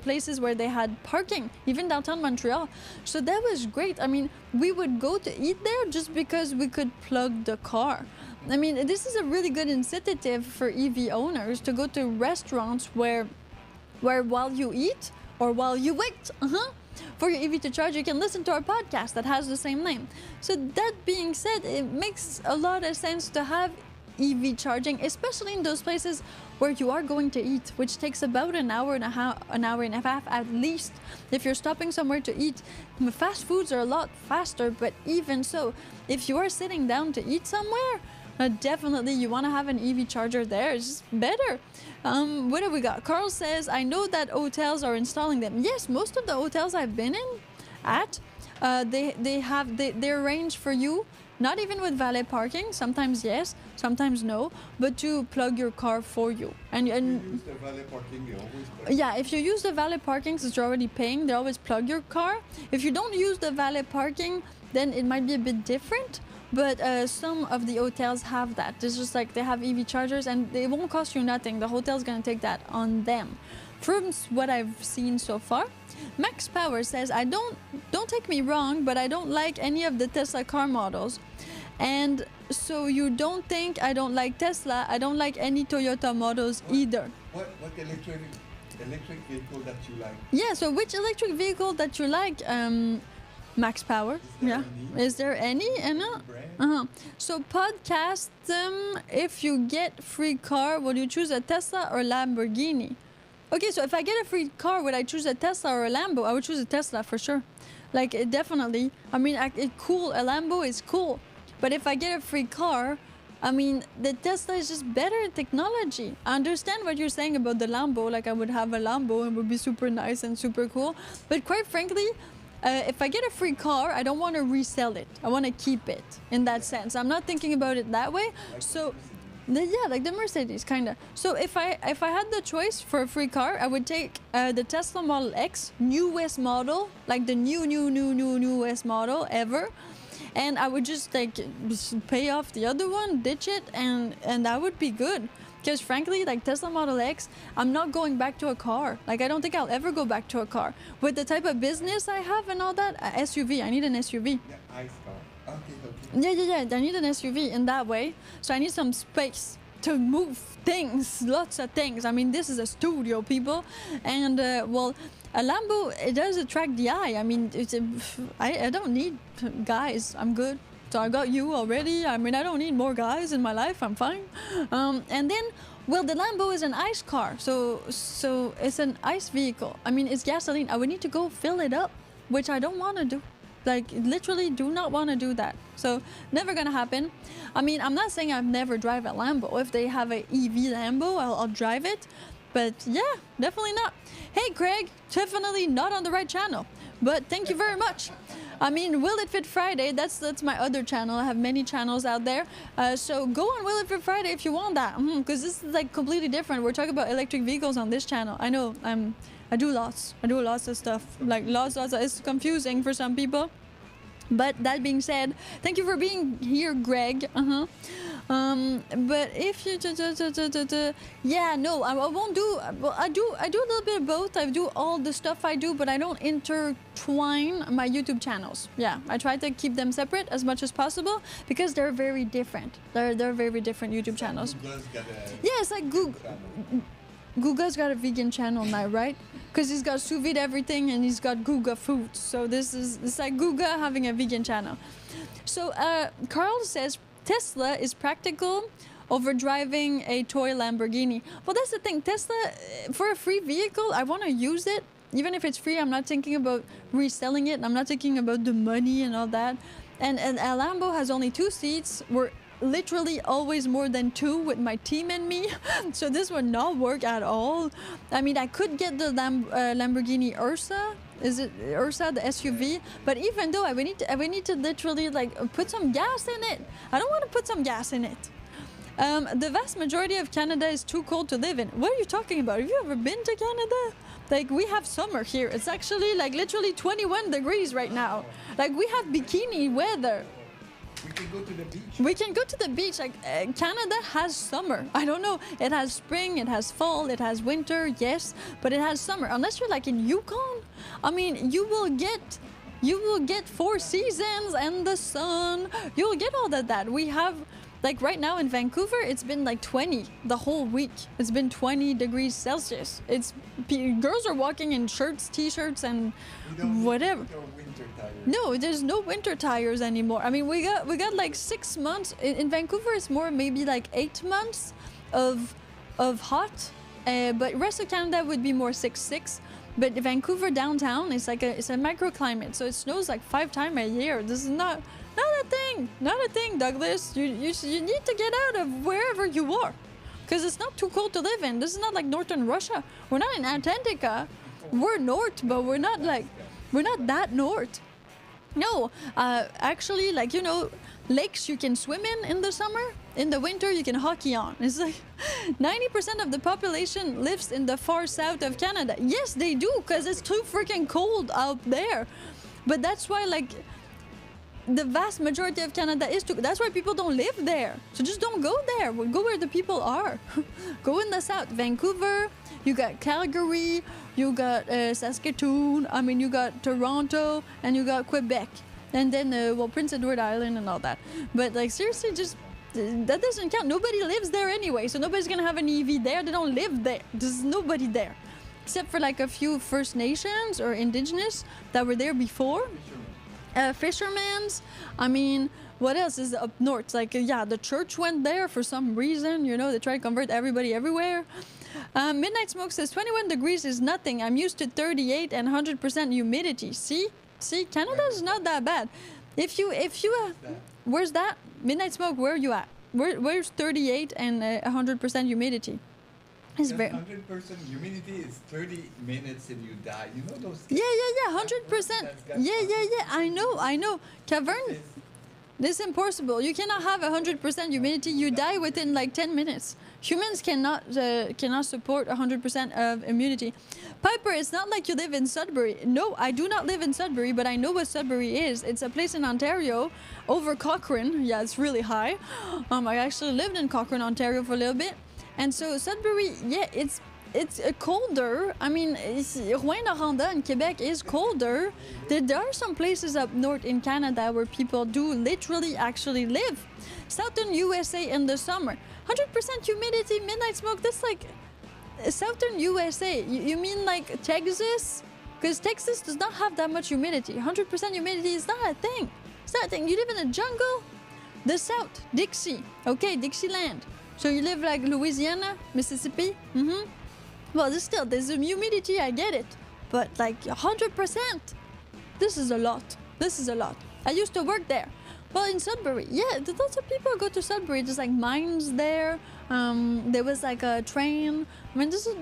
places where they had parking, even downtown Montreal. So that was great. I mean, we would go to eat there just because we could plug the car. I mean, this is a really good incentive for EV owners to go to restaurants where while you eat or while you wait, for your EV to charge, you can listen to our podcast that has the same name. So that being said, it makes a lot of sense to have EV charging, especially in those places where you are going to eat, which takes about an hour and a half at least. If you're stopping somewhere to eat, fast foods are a lot faster, but even so, if you are sitting down to eat somewhere, definitely you want to have an EV charger there. It's just better. What do we got? Carl says, I know that hotels are installing them. Yes, most of the hotels I've been in they arrange for you not even with valet parking. Sometimes yes, sometimes no, but to plug your car for you. And You use the valet parking, you always plug. yeah, if you use the valet parking, since you're already paying, they always plug your car. If you don't use the valet parking, then it might be a bit different. But some of the hotels have that. It's just like they have EV chargers and they won't cost you nothing. The hotel's gonna take that on them. From what I've seen so far, Max Power says, don't take me wrong, but I don't like any of the Tesla car models. And so you don't think I don't like Tesla, I don't like any Toyota models either. What electric vehicle that you like? Yeah, so which electric vehicle that you like, Max Power? Is there any? Brand? So podcast, if you get free car, would you choose a Tesla or Lamborghini? Okay, so if I get a free car, would I choose a Tesla or a Lambo? I would choose a Tesla for sure. Like, it definitely. I mean, it's cool. A Lambo is cool. But if I get a free car, I mean, the Tesla is just better technology. I understand what you're saying about the Lambo. Like, I would have a Lambo and it would be super nice and super cool. But quite frankly, if I get a free car, I don't want to resell it. I want to keep it in that sense. I'm not thinking about it that way. So, like the Mercedes, kind of. So if I had the choice for a free car, I would take the Tesla Model X, newest model, like the newest model ever. And I would just like pay off the other one, ditch it, and that would be good. Because frankly, like Tesla Model X, I'm not going back to a car. Like, I don't think I'll ever go back to a car. With the type of business I have and all that, SUV, I need an SUV. Yeah, ice car. Okay. Yeah, I need an SUV in that way. So I need some space to move things, lots of things. I mean, this is a studio, people. And, well, a Lambo, it does attract the eye. I mean, I don't need guys. I'm good. So I got you already. I mean, I don't need more guys in my life. I'm fine. And then, well, the Lambo is an ICE car. So it's an ICE vehicle. I mean, it's gasoline. I would need to go fill it up, which I don't want to do. Like, literally do not want to do that. So never gonna happen. I mean, I'm not saying I've never drive a Lambo. If they have a EV Lambo, I'll drive it. But yeah, definitely not. Hey, Craig, definitely not on the right channel. But thank you very much. I mean, Will It Fit Friday, that's my other channel. I have many channels out there. So go on Will It Fit Friday if you want that. Because this is like completely different. We're talking about electric vehicles on this channel. I know, I do lots of stuff. Like lots. It's confusing for some people. But that being said, thank you for being here, Greg. But if you yeah, no, I won't do. Well, I do a little bit of both. I do all the stuff I do, but I don't intertwine my YouTube channels. Yeah, I try to keep them separate as much as possible because they're very different. They're very different YouTube channels. Yeah, it's like Guga's got a vegan channel now, right? Because he's got sous vide everything and he's got Guga food. So it's like Guga having a vegan channel. So Carl says Tesla is practical over driving a toy Lamborghini. Well, that's the thing. Tesla, for a free vehicle, I want to use it. Even if it's free, I'm not thinking about reselling it. I'm not thinking about the money and all that. And a Lambo has only 2 seats. We're literally always more than 2 with my team and me. So this would not work at all. I mean, I could get the Lamborghini Ursa. Is it Ursa, the SUV? But even though I would need to literally like put some gas in it. I don't want to put some gas in it. The vast majority of Canada is too cold to live in. What are you talking about? Have you ever been to Canada? Like, we have summer here. It's actually like literally 21 degrees right now. Like, we have bikini weather. We can go to the beach. We can go to the beach. Like, Canada has summer. I don't know. It has spring, it has fall, it has winter, yes, but it has summer. Unless you're like in Yukon, I mean, you will get 4 seasons and the sun. You'll get all that. We have, like right now in Vancouver, it's been like 20 the whole week. It's been 20 degrees Celsius. Girls are walking in shirts, t-shirts, and whatever. No, there's no winter tires anymore. I mean, we got like 6 months in Vancouver. It's more maybe like 8 months of hot, but rest of Canada would be more 6. But Vancouver downtown is like it's a microclimate, so it snows like 5 times a year. This is not a thing, Douglas. You need to get out of wherever you are, because it's not too cold to live in. This is not like northern Russia. We're not in Antarctica. We're north, but we're not that north. No, actually, like, lakes you can swim in the summer. In the winter, you can hockey on. It's like 90% of the population lives in the far south of Canada. Yes, they do, because it's too freaking cold out there. But that's why, like, the vast majority of Canada is too. That's why people don't live there. So just don't go there. Go where the people are. Go in the south. Vancouver, you got Calgary, you got Saskatoon, you got Toronto, and you got Quebec. And then, Prince Edward Island and all that. But, like, seriously, just, that doesn't count. Nobody lives there anyway, so nobody's gonna have an EV there. They don't live there. There's nobody there. Except for, like, a few First Nations or Indigenous that were there before. Fishermen's. What else is up north? Like, the church went there for some reason. They try to convert everybody everywhere. Midnight Smoke says 21 degrees is nothing. I'm used to 38 and 100% humidity. See, Canada's not that bad. If you, where's that? Midnight Smoke, where are you at? Where's 38 and 100% humidity? It's very 100% humidity is 30 minutes and you die. You know those? Yeah, 100%. Yeah. I know. Cavern, this is impossible. You cannot have 100% humidity. You die within like 10 minutes. Humans cannot support 100% of immunity. Piper, it's not like you live in Sudbury. No, I do not live in Sudbury, but I know what Sudbury is. It's a place in Ontario, over Cochrane. Yeah, it's really high. I actually lived in Cochrane, Ontario for a little bit. And so Sudbury, yeah, it's colder. Rouyn-Noranda in Quebec is colder. There are some places up north in Canada where people do literally actually live. Southern USA in the summer. 100% humidity, Midnight Smoke, that's like Southern USA. You mean like Texas? Because Texas does not have that much humidity. 100% humidity is not a thing. It's not a thing. You live in a jungle. The South, Dixie. Okay, Dixieland. So you live like Louisiana, Mississippi? Well, there's some humidity, I get it. But like 100%, this is a lot. I used to work there. Well, in Sudbury, yeah, lots of people go to Sudbury. There's like mines there. There was like a train. There's a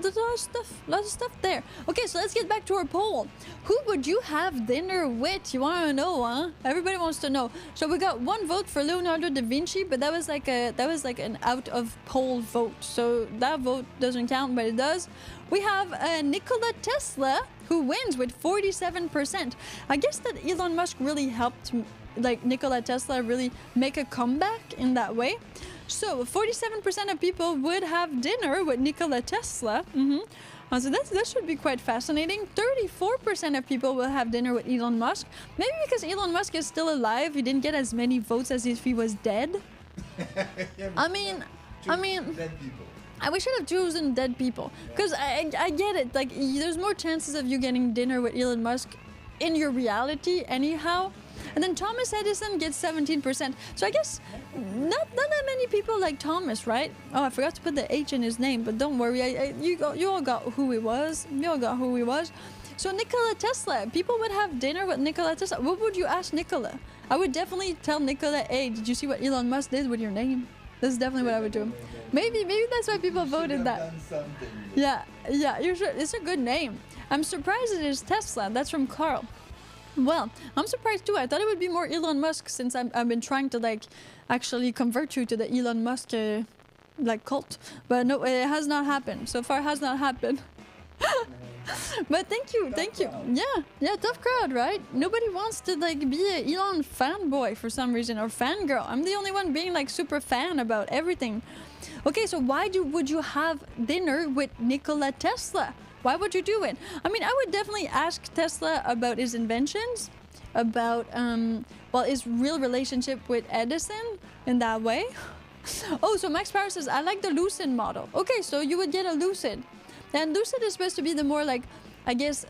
lot of stuff there. Okay, so let's get back to our poll. Who would you have dinner with? You want to know, huh? Everybody wants to know. So we got one vote for Leonardo da Vinci, but that was like an out of poll vote. So that vote doesn't count, but it does. We have Nikola Tesla, who wins with 47%. I guess that Elon Musk really helped, like, Nikola Tesla really make a comeback in that way. So 47% of people would have dinner with Nikola Tesla. So that should be quite fascinating. 34% of people will have dinner with Elon Musk. Maybe because Elon Musk is still alive, he didn't get as many votes as if he was dead. I mean, dead people. we should have chosen dead people. Because I get it. Like, there's more chances of you getting dinner with Elon Musk in your reality anyhow. And then Thomas Edison gets 17%. So I guess not that many people like Thomas, right? Oh, I forgot to put the H in his name, but don't worry. You all got who he was. So Nikola Tesla, people would have dinner with Nikola Tesla. What would you ask Nikola? I would definitely tell Nikola, hey, did you see what Elon Musk did with your name? That's definitely what I would do. Maybe that's why people voted that. Yeah, you should. It's a good name. I'm surprised it is Tesla. That's from Carl. Well, I'm surprised too. I thought it would be more Elon Musk since I've been trying to like actually convert you to the Elon Musk like cult. But no, it has not happened. So far, it has not happened. But thank you. Yeah, tough crowd, right? Nobody wants to like be a Elon fanboy for some reason or fangirl. I'm the only one being like super fan about everything. Okay, so would you have dinner with Nikola Tesla? Why would you do it? I mean, I would definitely ask Tesla about his inventions, about his real relationship with Edison in that way. Oh, so Max Power says, I like the Lucid model. Okay, so you would get a Lucid. And Lucid is supposed to be the more like, I guess,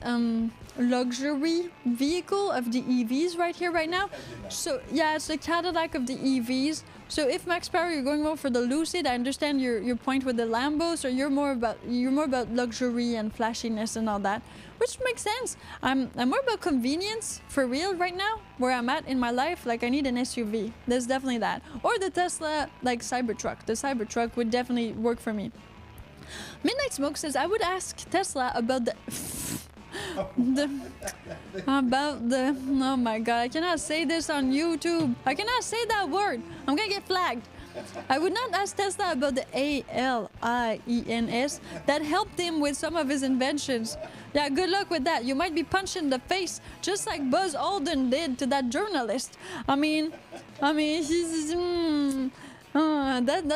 luxury vehicle of the EVs right here, right now. So yeah, it's the Cadillac of the EVs. So if Max Power, you're going more for the Lucid, I understand your point with the Lambo. So you're more about luxury and flashiness and all that, which makes sense. I'm more about convenience for real right now, where I'm at in my life. Like I need an SUV. There's definitely that, or the Tesla like Cybertruck. The Cybertruck would definitely work for me. Midnight Smoke says, I would ask Tesla about the Oh my god, I cannot say this on YouTube. I cannot say that word. I'm gonna get flagged. I would not ask Tesla about the aliens that helped him with some of his inventions. Yeah, good luck with that. You might be punched in the face just like Buzz Aldrin did to that journalist. I mean, that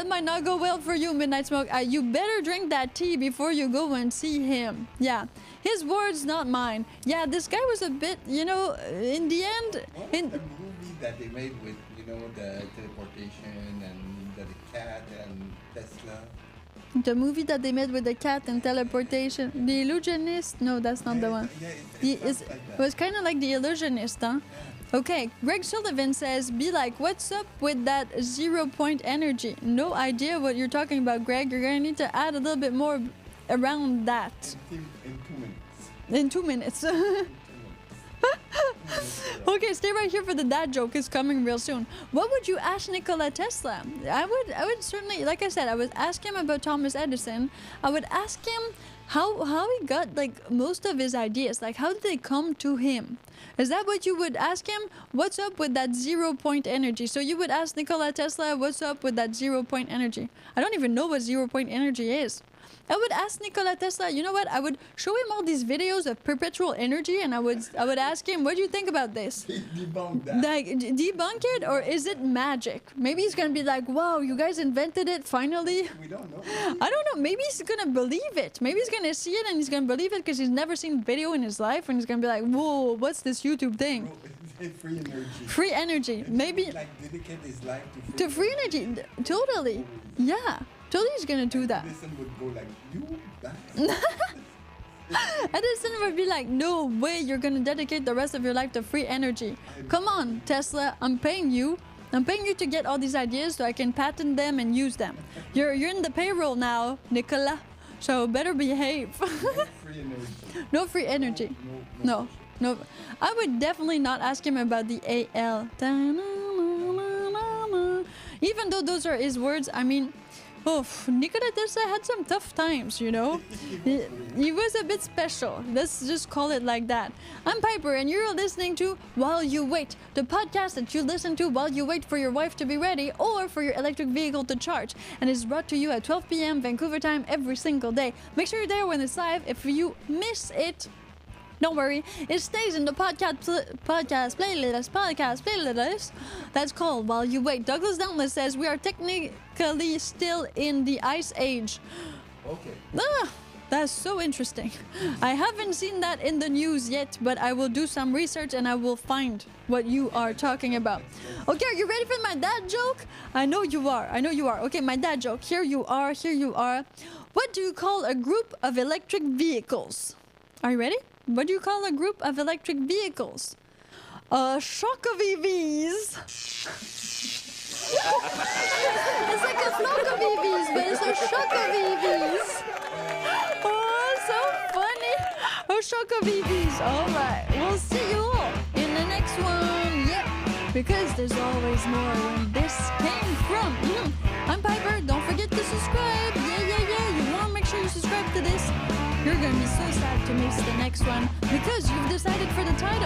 might not go well for you, Midnight Smoke. You better drink that tea before you go and see him. Yeah, his words, not mine. Yeah, this guy was a bit, in the end... The movie that they made with, the teleportation and the cat and Tesla. The movie that they made with the cat and teleportation. The Illusionist? No, that's not the one. Yeah, It was kind of like The Illusionist, huh? Okay, Greg Sullivan says, be like, what's up with that 0 point energy? No idea what you're talking about, Greg. You're going to need to add a little bit more around that. In 2 minutes. In 2 minutes. Okay, stay right here for the dad joke. It's coming real soon. What would you ask Nikola Tesla? I would certainly, like I said, I would ask him about Thomas Edison. I would ask him how he got most of his ideas. Like, how did they come to him? Is that what you would ask him? What's up with that 0 point energy? So you would ask Nikola Tesla, what's up with that 0 point energy? I don't even know what 0 point energy is. I would ask Nikola Tesla, you know what? I would show him all these videos of perpetual energy, and I would ask him, what do you think about this? Debunk that. Like, debunk it, or is it magic? Maybe he's gonna be like, wow, you guys invented it, finally. We don't know. I don't know. Maybe he's gonna believe it. Maybe he's gonna see it and he's gonna believe it because he's never seen video in his life, and he's gonna be like, whoa, what's this YouTube thing? Free energy. Free energy. Maybe. Like dedicate his life to free energy. Totally. Yeah. Totally he's gonna do that. Edison would go like, you bastard. Edison would be like, no way, you're gonna dedicate the rest of your life to free energy. Come on, Tesla, I'm paying you. I'm paying you to get all these ideas so I can patent them and use them. You're in the payroll now, Nicola. So better behave. Free energy. No free energy. No. I would definitely not ask him about the AL. Even though those are his words, I mean, Nikola Tesla had some tough times, He was a bit special. Let's just call it like that. I'm Piper, and you're listening to While You Wait, the podcast that you listen to while you wait for your wife to be ready or for your electric vehicle to charge. And it's brought to you at 12 p.m. Vancouver time every single day. Make sure you're there when it's live. If you miss it, don't worry, it stays in the podcast playlist. That's called While You Wait. Douglas Dauntless says we are technically still in the Ice Age. Okay. That's so interesting. I haven't seen that in the news yet, but I will do some research and I will find what you are talking about. Okay, are you ready for my dad joke? I know you are. Okay, my dad joke. Here you are. What do you call a group of electric vehicles? Are you ready? What do you call a group of electric vehicles? A shock of EVs. It's like a flock of EVs, but it's a shock of EVs. Oh, so funny. A shock of EVs. All right. We'll see you all in the next one. Yep. Because there's always more where this came from. I'm Piper. Don't forget to subscribe. Yeah. You want to make sure you subscribe to this. You're going to be so sad to miss the next one because you've decided for the title.